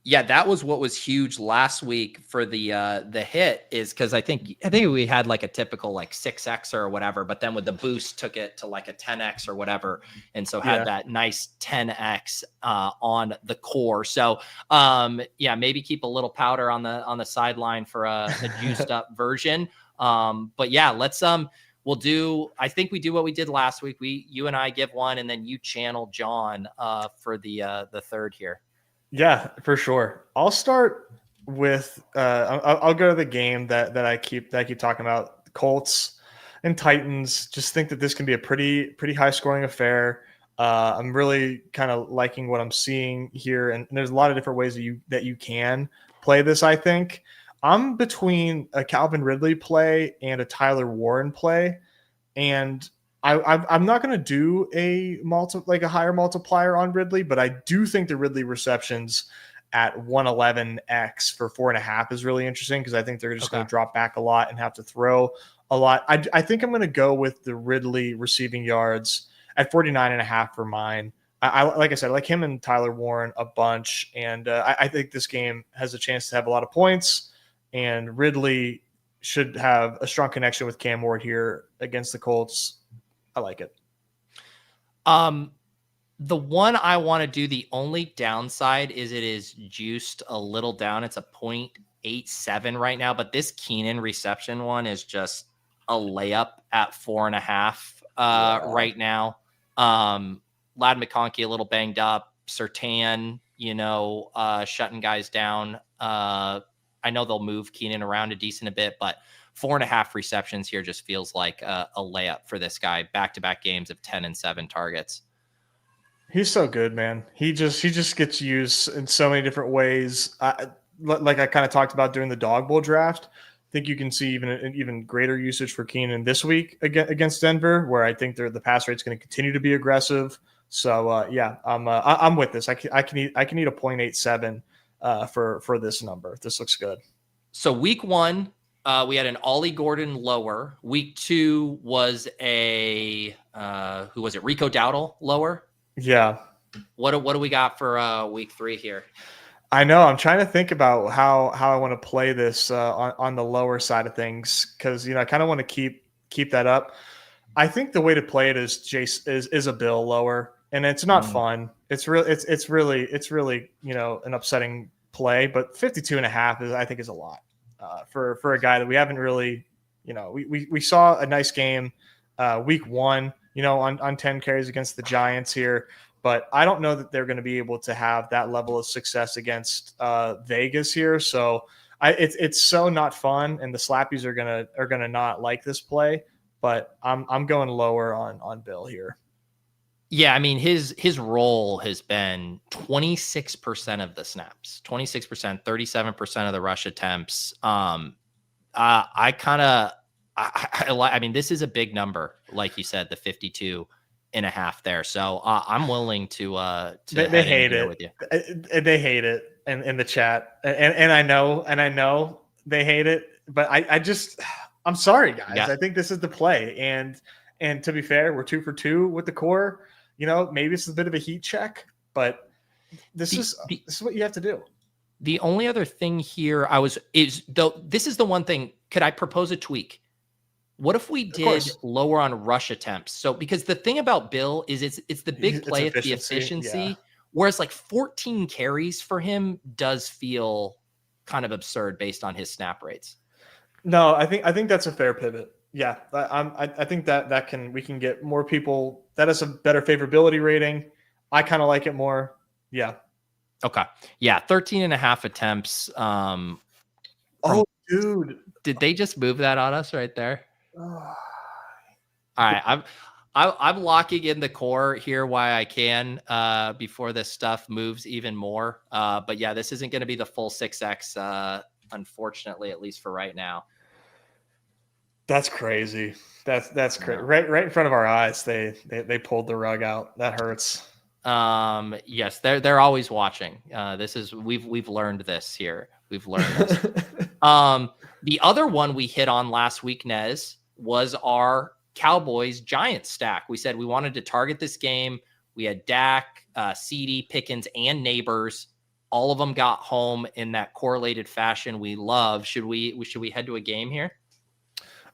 S1: Yeah, that was what was huge last week for the hit, is because I think we had like a typical like 6X or whatever, but then with the boost took it to like a 10X or whatever, and so had that nice 10X on the core. So maybe keep a little powder on the sideline for a juiced up version. But yeah, let's we'll do. I think we do what we did last week. You and I give one, and then you channel John for the third here.
S2: Yeah, for sure. I'll start with I'll go to the game that I keep talking about. Colts and Titans. Just think that this can be a pretty high scoring affair. I'm really kind of liking what I'm seeing here, and there's a lot of different ways that you can play this. I think I'm between a Calvin Ridley play and a Tyler Warren play, and I'm not going to do a higher multiplier on Ridley, but I do think the Ridley receptions at 111x for 4.5 is really interesting, because I think they're just going to drop back a lot and have to throw a lot. I think I'm going to go with the Ridley receiving yards at 49.5 for mine. Like I said, I like him and Tyler Warren a bunch, and I think this game has a chance to have a lot of points, and Ridley should have a strong connection with Cam Ward here against the Colts. I like it.
S1: The one I want to do, the only downside is it is juiced a little down. It's a 0.87 right now, but this Keenan reception one is just a layup at 4.5 right now. Lad McConkey a little banged up. Surtain, shutting guys down. I know they'll move Keenan around a bit, but 4.5 receptions here just feels like a layup for this guy. Back-to-back games of 10 and 7 targets.
S2: He's so good, man. He just gets used in so many different ways. Like I kind of talked about during the Dawg Bowl draft. I think you can see even greater usage for Keenan this week against Denver, where I think the pass rate's going to continue to be aggressive. So I'm with this. I can eat a 0.87 for this number. This looks good.
S1: So week 1. We had an Ollie Gordon lower. Week 2 was who was it? Rico Dowdle lower.
S2: Yeah.
S1: What do we got for week 3 here?
S2: I know. I'm trying to think about how I want to play this on the lower side of things, because I kind of want to keep that up. I think the way to play it is a Bill lower, and it's not fun. It's really an upsetting play, but 52.5 I think is a lot. For a guy that we haven't really, we saw a nice game week 1, on 10 carries against the Giants here, but I don't know that they're going to be able to have that level of success against Vegas here. So it's so not fun, and the slappies are gonna not like this play. But I'm going lower on Bill here.
S1: Yeah, I mean his role has been 26% of the snaps, 26%, 37% of the rush attempts. I mean, this is a big number, like you said, the 52.5 there. So I'm willing to
S2: they hate it with you. They hate it in the chat, and I know they hate it, but I'm sorry, guys. Yeah. I think this is the play, and to be fair, we're 2 for 2 with the core. Maybe it's a bit of a heat check, but this is what you have to do.
S1: The only other thing here this is the one thing. Could I propose a tweak? What if we did lower on rush attempts? So because the thing about Bill is it's the big play, it's the efficiency.
S2: Yeah.
S1: Whereas like 14 carries for him does feel kind of absurd based on his snap rates.
S2: No, I think that's a fair pivot. Yeah, I think that we can get more people. That is a better favorability rating. I kind of like it more. Yeah.
S1: Okay. Yeah. 13 and a half attempts.
S2: Dude.
S1: Did they just move that on us right there? All right. I'm locking in the core here while I can before this stuff moves even more. But yeah, this isn't going to be the full 6x, unfortunately, at least for right now.
S2: That's crazy. That's crazy. Right in front of our eyes, they pulled the rug out. That hurts.
S1: Yes, they're always watching. We've learned this here. We've learned this. The other one we hit on last week, Nez, was our Cowboys Giants stack. We said we wanted to target this game. We had Dak, CD, Pickens, and Neighbors. All of them got home in that correlated fashion we love. Should we head to a game here?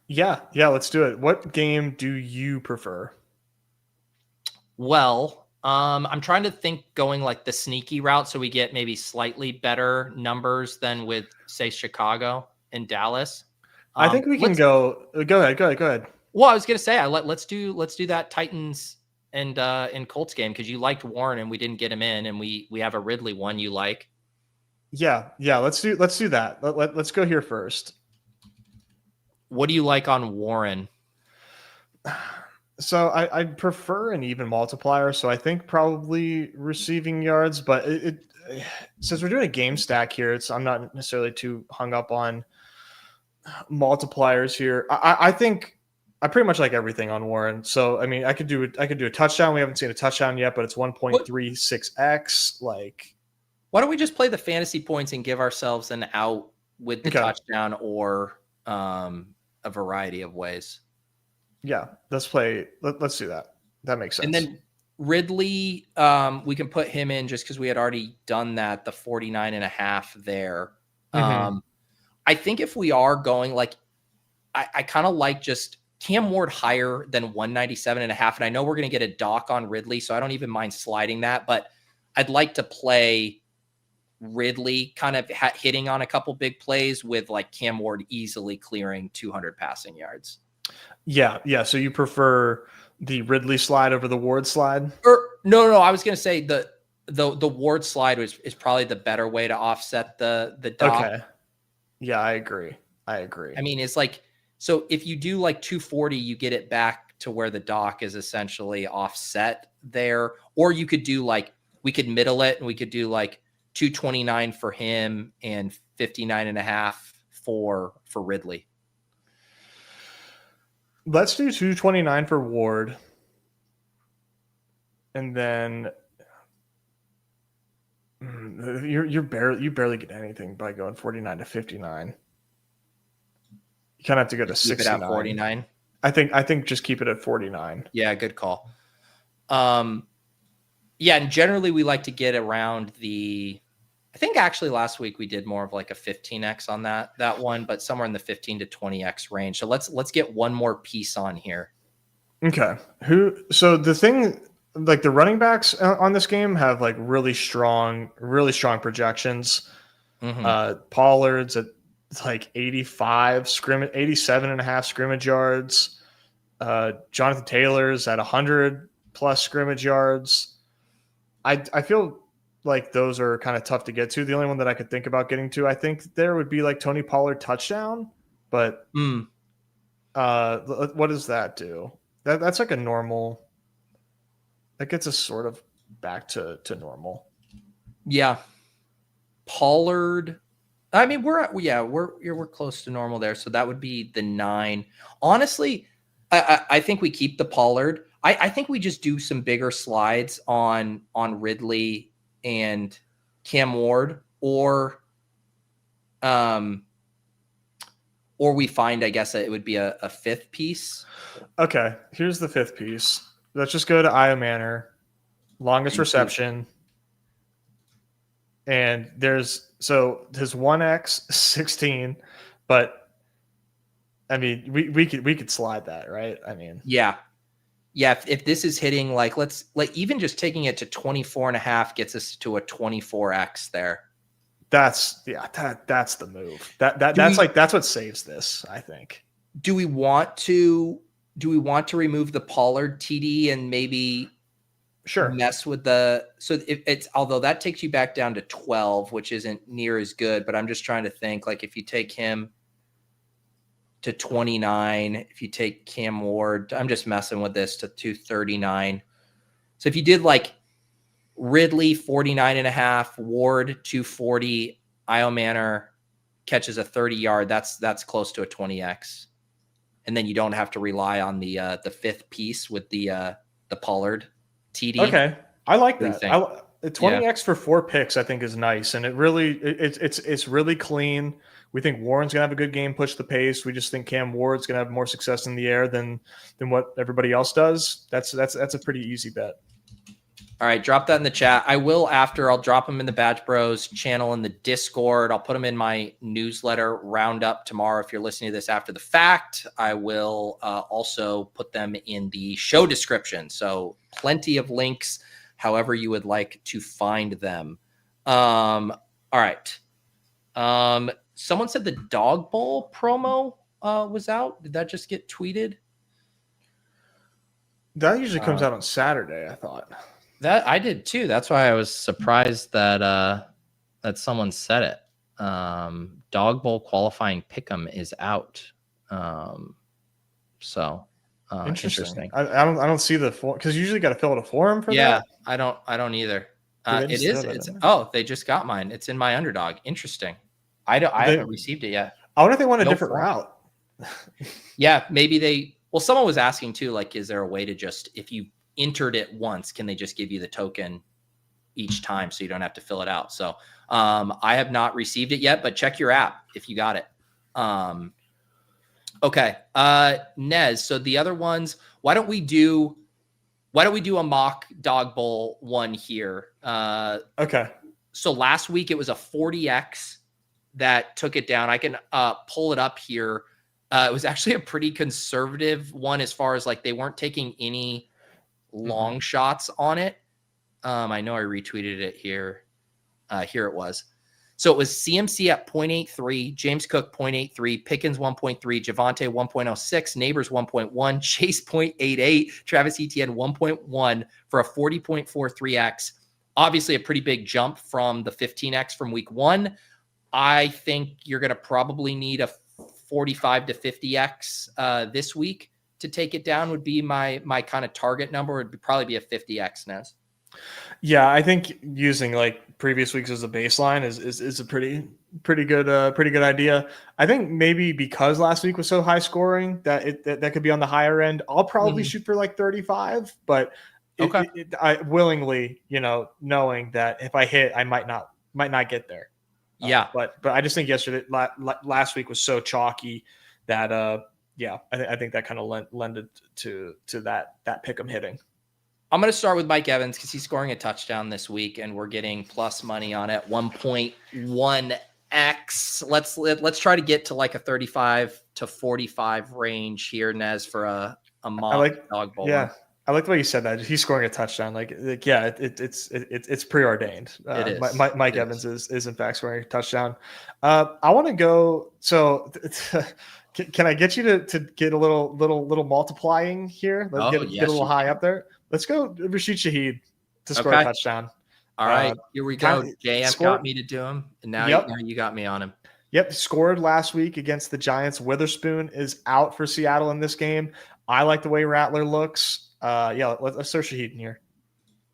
S2: Yeah, let's do it. What game do you prefer?
S1: Well, I'm trying to think going like the sneaky route so we get maybe slightly better numbers than with, say, Chicago and Dallas.
S2: I think we can go ahead.
S1: Well, I was going to say let's do that Titans and Colts game because you liked Warren and we didn't get him in, and we have a Ridley one you like.
S2: Yeah, let's do that. Let's go here first.
S1: What do you like on Warren?
S2: So I prefer an even multiplier. So I think probably receiving yards, but since we're doing a game stack here, I'm not necessarily too hung up on multipliers here. I think I pretty much like everything on Warren. So I mean, I could do a touchdown. We haven't seen a touchdown yet, but it's 1.36x. Like,
S1: why don't we just play the fantasy points and give ourselves an out with the touchdown or a variety of ways?
S2: Yeah, let's play. Let's do that. That makes sense.
S1: And then Ridley, we can put him in just because we had already done that, the 49.5 there.
S2: Mm-hmm.
S1: I think if we are going like, I kind of like just Cam Ward higher than 197.5. And I know we're going to get a dock on Ridley, so I don't even mind sliding that, but I'd like to play Ridley kind of hitting on a couple big plays with like Cam Ward easily clearing 200 passing yards.
S2: Yeah. So you prefer the Ridley slide over the Ward slide?
S1: Or no. I was going to say the Ward slide is probably the better way to offset the dock.
S2: Okay. Yeah, I agree. I
S1: mean, it's like, so if you do like 240, you get it back to where the dock is essentially offset there. Or you could do like, we could middle it and we could do like 229 for him and 59.5 for Ridley.
S2: Let's do 229 for Ward. And then you barely get anything by going 49 to 59. You kind of have to go to 69. Keep it at
S1: 49.
S2: I think just keep it at 49.
S1: Yeah, good call. Yeah, and generally we like to get around I think actually last week we did more of like a 15x on that one, but somewhere in the 15 to 20x range. So let's get one more piece on here.
S2: Okay. So the thing, like the running backs on this game have like really strong projections.
S1: Mm-hmm.
S2: Pollard's at like 87.5 scrimmage yards. Jonathan Taylor's at 100 plus scrimmage yards. I feel like those are kind of tough to get to. The only one that I could think about getting to, I think there would be like Tony Pollard touchdown, but what does that do? That's like a normal. That gets us sort of back to normal.
S1: Yeah, Pollard. I mean, we're close to normal there, so that would be the 9. Honestly, I think we keep the Pollard. I think we just do some bigger slides on Ridley and Cam Ward, or we find, I guess it would be a fifth piece.
S2: Okay, here's the fifth piece. Let's just go to Io Manor, longest reception. and there's so his 1x 16, but I mean we could slide that, right? I mean,
S1: Yeah. If this is hitting, like, let's like even just taking it to 24.5 gets us to a 24x there.
S2: that's the move. That's what saves this, I think.
S1: Do we want to remove the Pollard TD and maybe
S2: Sure
S1: mess with it's although that takes you back down to 12, which isn't near as good, but I'm just trying to think, like, if you take him to 29, if you take Cam Ward, I'm just messing with this, to 239. So if you did like Ridley 49.5, Ward 240, Io Manor catches a 30-yard, that's close to a 20x. And then you don't have to rely on the fifth piece with the Pollard TD.
S2: Okay, I like
S1: What do you
S2: that.
S1: think?
S2: The 20x for 4 picks, I think, is nice, and it's really clean. We think Warren's gonna have a good game, push the pace. We just think Cam Ward's gonna have more success in the air than what everybody else does. That's a pretty easy bet.
S1: All right, drop that in the chat. I'll drop them in the Badge Bros channel in the Discord. I'll put them in my newsletter roundup tomorrow. If you're listening to this after the fact, I will also put them in the show description. So plenty of links, however you would like to find them. All right. Someone said the Dawg Bowl promo was out. Did that just get tweeted?
S2: That usually comes out on Saturday, I thought.
S1: That I did too. That's why I was surprised that someone said it. Dawg Bowl qualifying pick'em is out. Interesting.
S2: I don't see the form, because you usually got to fill out a form for that.
S1: Yeah, I don't either. It is. They just got mine. It's in my Underdog. Interesting. I haven't received it yet.
S2: I wonder if they went a different route.
S1: Yeah, maybe someone was asking too, like, is there a way to just, if you entered it once, can they just give you the token each time so you don't have to fill it out? So I have not received it yet, but check your app if you got it. Okay. Nez, so the other ones, why don't we do a mock Dawg Bowl one here?
S2: Okay.
S1: So last week it was a 40x that took it down. I can pull it up here. It was actually a pretty conservative one, as far as, like, they weren't taking any long shots on it. I know I retweeted it here. Here it was. So it was CMC at 0.83, James Cook 0.83, Pickens 1.3, Javonte 1.06, Neighbors 1.1, Chase 0.88, Travis Etienne 1.1 for a 40.43x. Obviously a pretty big jump from the 15x from week 1. I think you're going to probably need a 45 to 50x this week to take it down. Would be my kind of target number. Would probably be a 50x, Nez.
S2: Yeah, I think using like previous weeks as a baseline is a pretty good idea. I think maybe because last week was so high scoring that that could be on the higher end. I'll probably shoot for like 35, but I willingly, knowing that if I hit, I might not get there.
S1: Yeah,
S2: but I just think last week was so chalky that I think that kind of lended to that pick'em hitting.
S1: I'm going to start with Mike Evans because he's scoring a touchdown this week, and we're getting plus money on it, 1.1x. Let's try to get to like a 35 to 45 range here, Nez, for a mock Dawg Bowl.
S2: Yeah, I like the way you said that. He's scoring a touchdown. It's preordained.
S1: It is.
S2: Mike Evans is in fact scoring a touchdown. I want to go. So can I get you to get a little multiplying here? Let's get a little high up there. Let's go Rashid Shaheed to score a touchdown.
S1: All right, here we go. JM got me to do him, and now you got me on him.
S2: Yep, scored last week against the Giants. Witherspoon is out for Seattle in this game. I like the way Rattler looks. Let's throw Shaheed in here.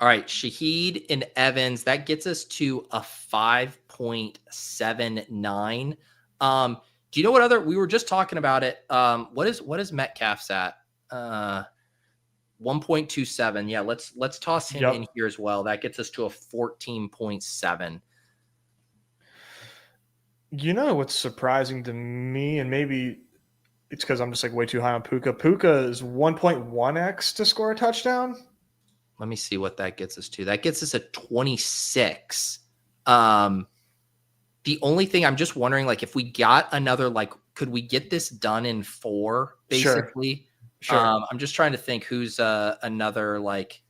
S1: All right, Shaheed and Evans. That gets us to a 5.79. Do you know what other? We were just talking about it. What is Metcalf's at? 1.27. Yeah, let's toss him in here as well. That gets us to a 14.7.
S2: You know what's surprising to me, and maybe it's because I'm just like way too high on Puka. Puka is 1.1x to score a touchdown.
S1: Let me see what that gets us to. That gets us at 26. The only thing I'm just wondering, like, if we got another, like, could we get this done in 4, basically?
S2: Sure.
S1: I'm just trying to think who's another, like,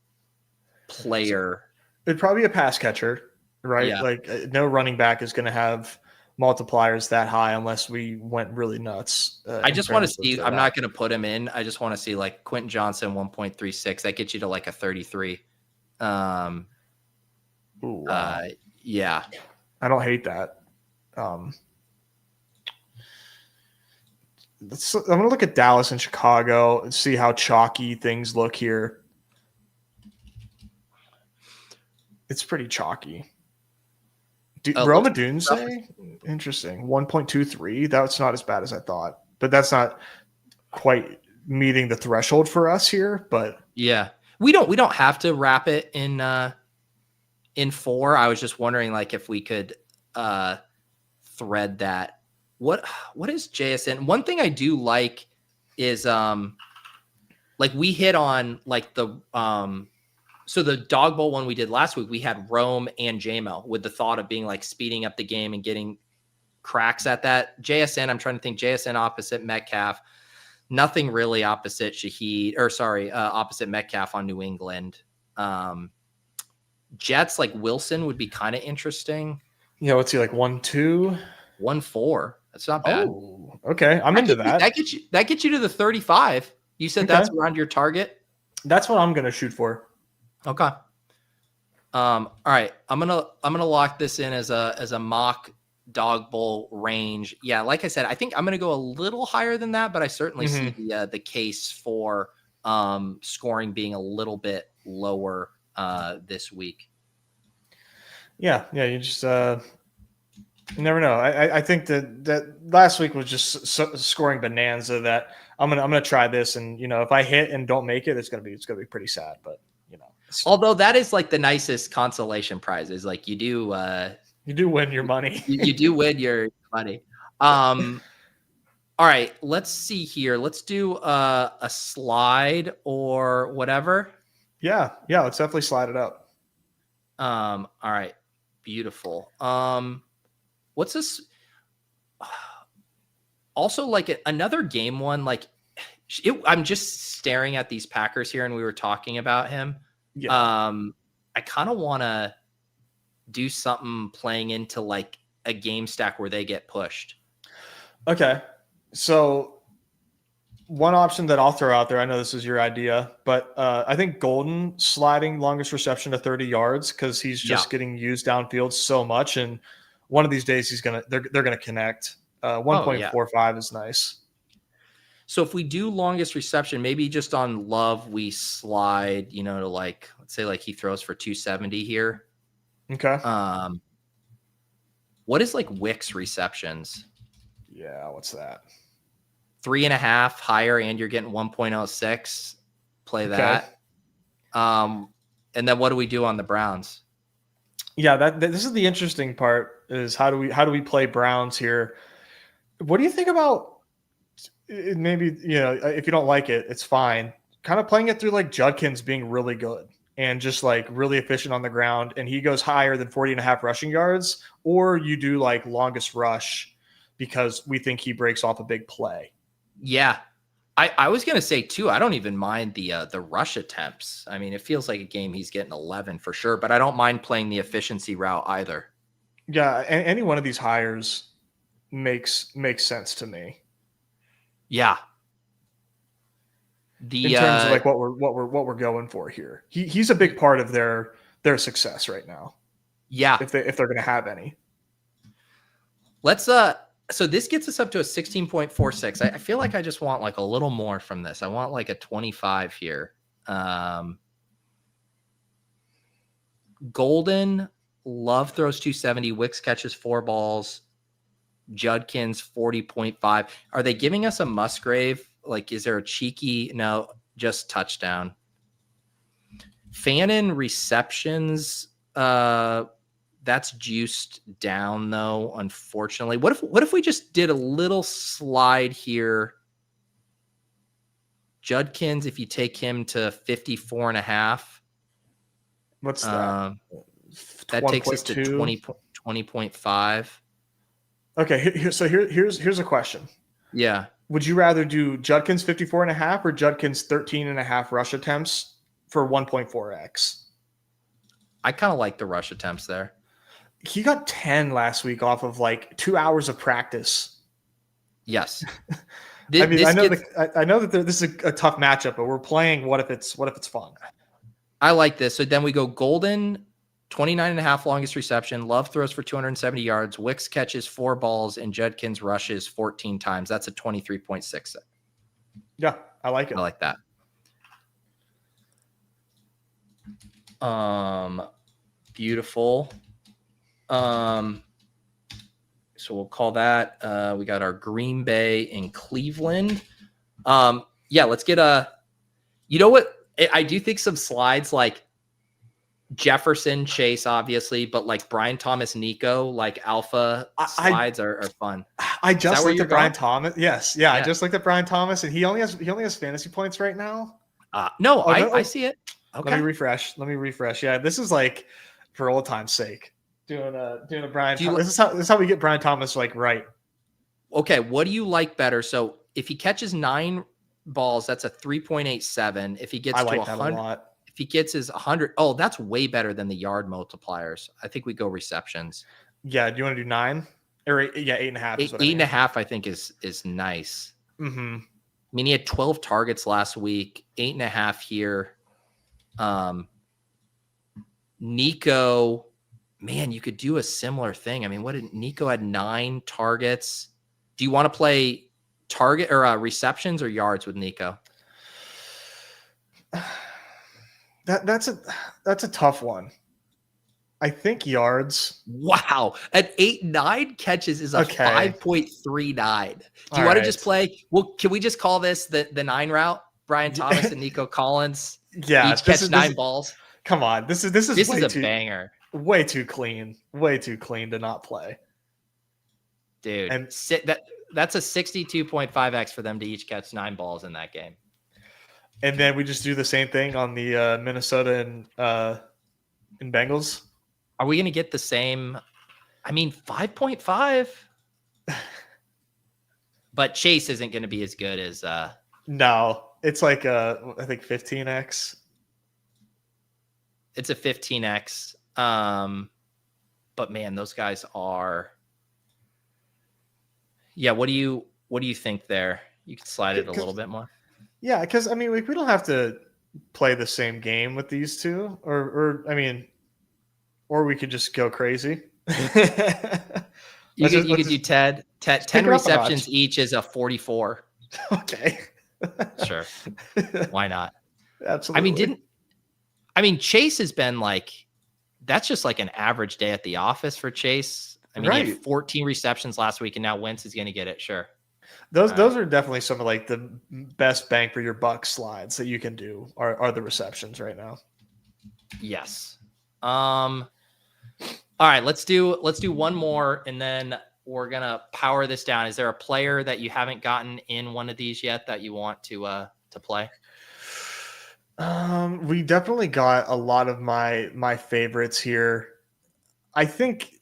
S1: player.
S2: It'd probably be a pass catcher, right?
S1: Yeah.
S2: Like no running back is going to have multipliers that high unless we went really nuts.
S1: I just want to see. I'm not going to put him in. I just want to see, like, Quentin Johnson 1.36. That gets you to like a 33.
S2: Ooh, wow.
S1: Yeah.
S2: I don't hate that. I'm going to look at Dallas and Chicago and see how chalky things look here. It's pretty chalky. Roma Dunze? Interesting. 1.23. That's not as bad as I thought. But that's not quite meeting the threshold for us here. But
S1: yeah, we don't have to wrap it in 4. I was just wondering, like, if we could thread that. What is JSN? One thing I do like is like, we hit on, like, the so the Dawg Bowl one we did last week, we had Rome and JML with the thought of being, like, speeding up the game and getting cracks at that. JSN, I'm trying to think, JSN opposite Metcalf. Nothing really opposite opposite Metcalf on New England. Jets, like, Wilson would be kind of interesting.
S2: Yeah, what's he, like, 1-2?
S1: 1-4. That's not bad.
S2: Oh, okay. I'm into that.
S1: That gets you to the 35. You said that's around your target?
S2: That's what I'm gonna shoot for.
S1: Okay. All right. I'm gonna lock this in as a mock Dawg Bowl range. Yeah, like I said, I think I'm gonna go a little higher than that, but I certainly see the case for scoring being a little bit lower this week. Yeah.
S2: You just you never know. I think that last week was just scoring bonanza. That I'm gonna try this, and if I hit and don't make it, it's gonna be pretty sad. But
S1: although that is, like, the nicest consolation prize is, like, you do
S2: win your money.
S1: you do win your money. All right, let's see here. Let's do a slide or whatever.
S2: Yeah, let's definitely slide it up.
S1: All right, beautiful. What's this? Also, like, another game one, like, I'm just staring at these Packers here, and we were talking about him. Yeah. I kind of want to do something playing into, like, a game stack where they get pushed.
S2: Okay. So one option that I'll throw out there, I know this is your idea, but I think Golden sliding longest reception to 30 yards because he's just getting used downfield so much, and one of these days they're gonna connect. 1.45 is nice.
S1: So if we do longest reception, maybe just on Love we slide, to, like, let's say, like, he throws for 270 here.
S2: Okay.
S1: What is, like, Wick's receptions?
S2: Yeah, what's that?
S1: 3.5 higher, and you're getting 1.06. Play that. And then what do we do on the Browns?
S2: Yeah, this is the interesting part, is how do we play Browns here? What do you think about, maybe, if you don't like it, it's fine, kind of playing it through, like, Judkins being really good and just, like, really efficient on the ground, and he goes higher than 40.5 rushing yards, or you do, like, longest rush because we think he breaks off a big play.
S1: Yeah. I was going to say, too, I don't even mind the rush attempts. I mean, it feels like a game he's getting 11 for sure, but I don't mind playing the efficiency route either.
S2: Yeah, any one of these hires makes sense to me.
S1: Yeah.
S2: In terms of, like, what we're going for here. He's a big part of their success right now.
S1: Yeah.
S2: If they're going to have any.
S1: Let's so this gets us up to a 16.46. I feel like I just want, like, a little more from this. I want, like, a 25 here. Golden, Love throws 270. Wicks catches 4 balls. Judkins 40.5. Are they giving us a Musgrave? Like, is there a cheeky? No, just touchdown. Fannin receptions. That's juiced down, though, unfortunately. What if we just did a little slide here? Judkins, if you take him to 54.5.
S2: What's that?
S1: That takes us to 20. 20.5.
S2: Okay, here's a question.
S1: Yeah.
S2: Would you rather do Judkins 54.5 or Judkins 13.5 rush attempts for 1.4x?
S1: I kind of like the rush attempts there.
S2: He got 10 last week off of like 2 hours of practice.
S1: Yes.
S2: I mean, I know that this is a tough matchup, but we're playing what if it's fun.
S1: I like this. So then we go Golden, 29.5 longest reception. Love throws for 270 yards. Wicks catches 4 balls, and Judkins rushes 14 times. That's a 23.6.
S2: Yeah, I like it.
S1: I like that. Beautiful. So we'll call that. We got our Green Bay and Cleveland. Yeah, let's get a. You know what? I do think some slides like Jefferson, Chase, obviously, but like Brian Thomas, Nico, like alpha slides are fun.
S2: I just looked at Brian
S1: going?
S2: Thomas. Yes, yeah, I just looked at Brian Thomas, and he only has fantasy points right now.
S1: No, I see it. Okay.
S2: Let me refresh. Yeah, this is like for old time's sake. Doing a Brian. This is how we get Brian Thomas like right.
S1: Okay, what do you like better? So if he catches 9 balls, that's a 3.87. If he gets to 100, if he gets his 100, that's way better than the yard multipliers. I think we go receptions.
S2: Yeah, do you want to do 9 or 8? Yeah, 8.5.
S1: 8.5, I think is nice.
S2: Mm-hmm.
S1: I mean, he had 12 targets last week, 8.5 here. Nico, man, you could do a similar thing. I mean, Nico had 9 targets. Do you want to play target or receptions or yards with Nico?
S2: That's a tough one. I think yards.
S1: Wow. At 9 catches is a 5.39. Do you want to just play? Well, can we just call this the 9 route? Brian Thomas and Nico Collins.
S2: Yeah.
S1: Each catch 9 balls.
S2: Come on. This is
S1: a banger.
S2: Way too clean. Way too clean to not play.
S1: Dude. And that's a 62.5x for them to each catch 9 balls in that game.
S2: And then we just do the same thing on the Minnesota and Bengals.
S1: Are we going to get the same? I mean, 5.5. But Chase isn't going to be as good as.
S2: No, it's like I think 15x.
S1: It's a 15x. But man, those guys are. Yeah, what do you think there? You can slide it a little bit more.
S2: Yeah, because I mean, we don't have to play the same game with these two, or we could just go crazy.
S1: You could do 10 receptions each is a 44.
S2: Okay,
S1: sure. Why not?
S2: Absolutely.
S1: I mean, Chase has been like, that's just like an average day at the office for Chase. I mean, he had 14 receptions last week, and now Wentz is going to get it. Sure.
S2: Those are definitely some of like the best bang for your buck slides that you can do are the receptions right now.
S1: Yes. All right, let's do one more, and then we're gonna power this down. Is there a player that you haven't gotten in one of these yet that you want to play?
S2: We definitely got a lot of my favorites here. I think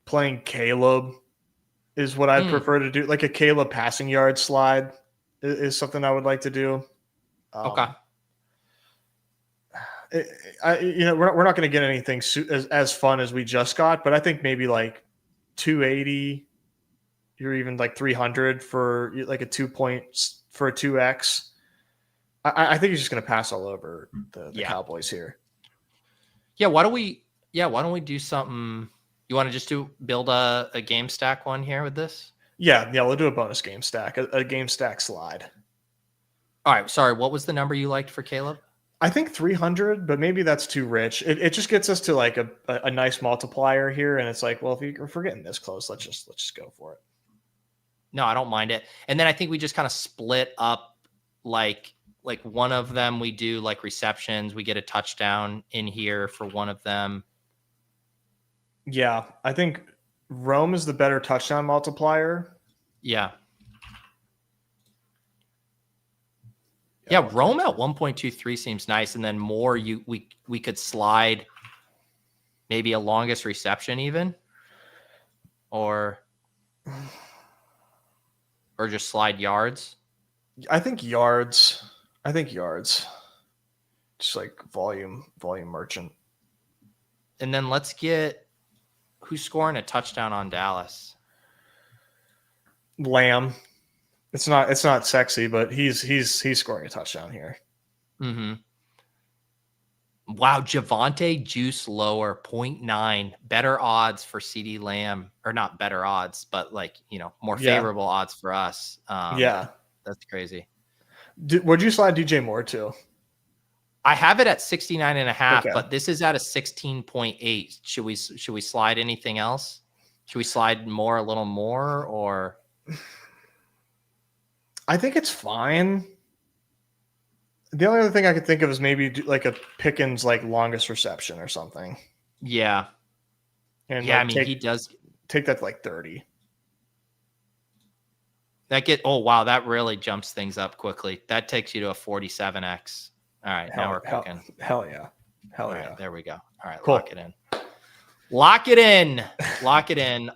S2: playing Caleb is what I'd prefer to do. Like a Caleb passing yard slide is something I would like to do.
S1: Okay.
S2: We're not going to get anything as fun as we just got, but I think maybe like 280 or even like 300 for like a 2 points for a 2x. I think he's just going to pass all over the Cowboys here.
S1: Yeah. Why don't we do something? You want to just build a game stack one here with this?
S2: Yeah. We'll do a bonus game stack, a game stack slide.
S1: All right. Sorry. What was the number you liked for Caleb?
S2: I think 300, but maybe that's too rich. It just gets us to like a nice multiplier here. And it's like, well, if we're getting this close, let's just go for it.
S1: No, I don't mind it. And then I think we just kind of split up like one of them. We do like receptions. We get a touchdown in here for one of them.
S2: Yeah, I think Rome is the better touchdown multiplier.
S1: Yeah. Yeah, Rome at 1.23 seems nice, and then more we could slide maybe a longest reception even. or just slide yards?
S2: I think yards. Just like volume merchant.
S1: And then let's get who's scoring a touchdown on Dallas.
S2: Lamb. It's not sexy, but he's scoring a touchdown here.
S1: Mm-hmm. Wow, Javonte Juice lower 0.9, better odds for CD Lamb, or not better odds, but like, more favorable odds for us. That's crazy.
S2: Would you slide DJ Moore too?
S1: I have it at 69.5,
S2: Okay.
S1: but this is at a 16.8. Should we slide anything else? Should we slide more, a little more, or?
S2: I think it's fine. The only other thing I could think of is maybe like a Pickens like longest reception or something.
S1: Yeah.
S2: And
S1: yeah, like he does
S2: take that to like 30.
S1: That really jumps things up quickly. That takes you to a 47x. All right, now we're cooking.
S2: Hell yeah.
S1: All right, there we go. All right,
S2: cool.
S1: Lock it in.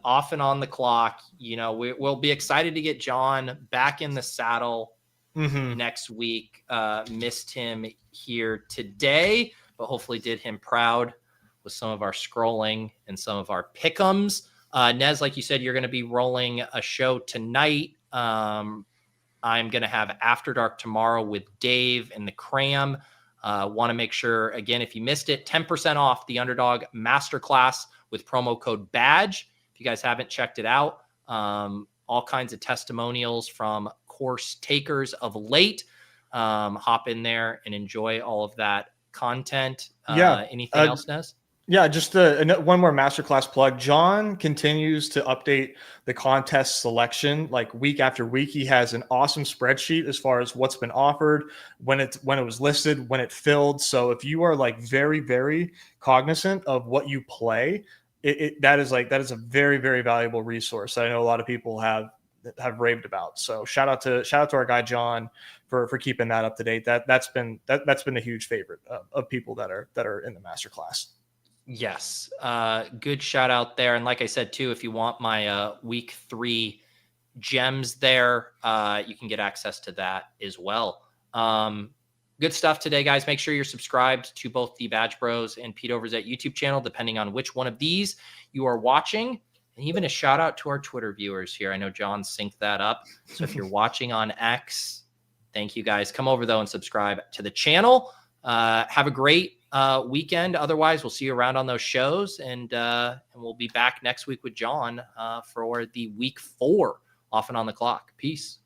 S1: Off and on the clock. We'll be excited to get John back in the saddle next week. Missed him here today, but hopefully did him proud with some of our scrolling and some of our pick'ems. Nez, like you said, you're going to be rolling a show tonight. I'm going to have After Dark tomorrow with Dave and the Cram. Want to make sure, again, if you missed it, 10% off the Underdog Masterclass with promo code BADGE. If you guys haven't checked it out, all kinds of testimonials from course takers of late. Hop in there and enjoy all of that content. Anything else, Nez?
S2: Yeah, just one more masterclass plug. John continues to update the contest selection like week after week. He has an awesome spreadsheet as far as what's been offered, when it was listed, when it filled. So if you are like very, very cognizant of what you play, that is a very, very valuable resource that I know a lot of people have raved about. So shout out to our guy John for keeping that up to date. That's been a huge favorite of people that are in the masterclass.
S1: Yes. Good shout out there. And like I said, too, if you want my week 3 gems there, you can get access to that as well. Good stuff today, guys. Make sure you're subscribed to both the Badge Bros and Pete Overzet YouTube channel, depending on which one of these you are watching. And even a shout out to our Twitter viewers here. I know John synced that up. So if you're watching on X, thank you guys. Come over, though, and subscribe to the channel. Have a great weekend. Otherwise, we'll see you around on those shows, and we'll be back next week with John for the week 4 off and on the clock. Peace.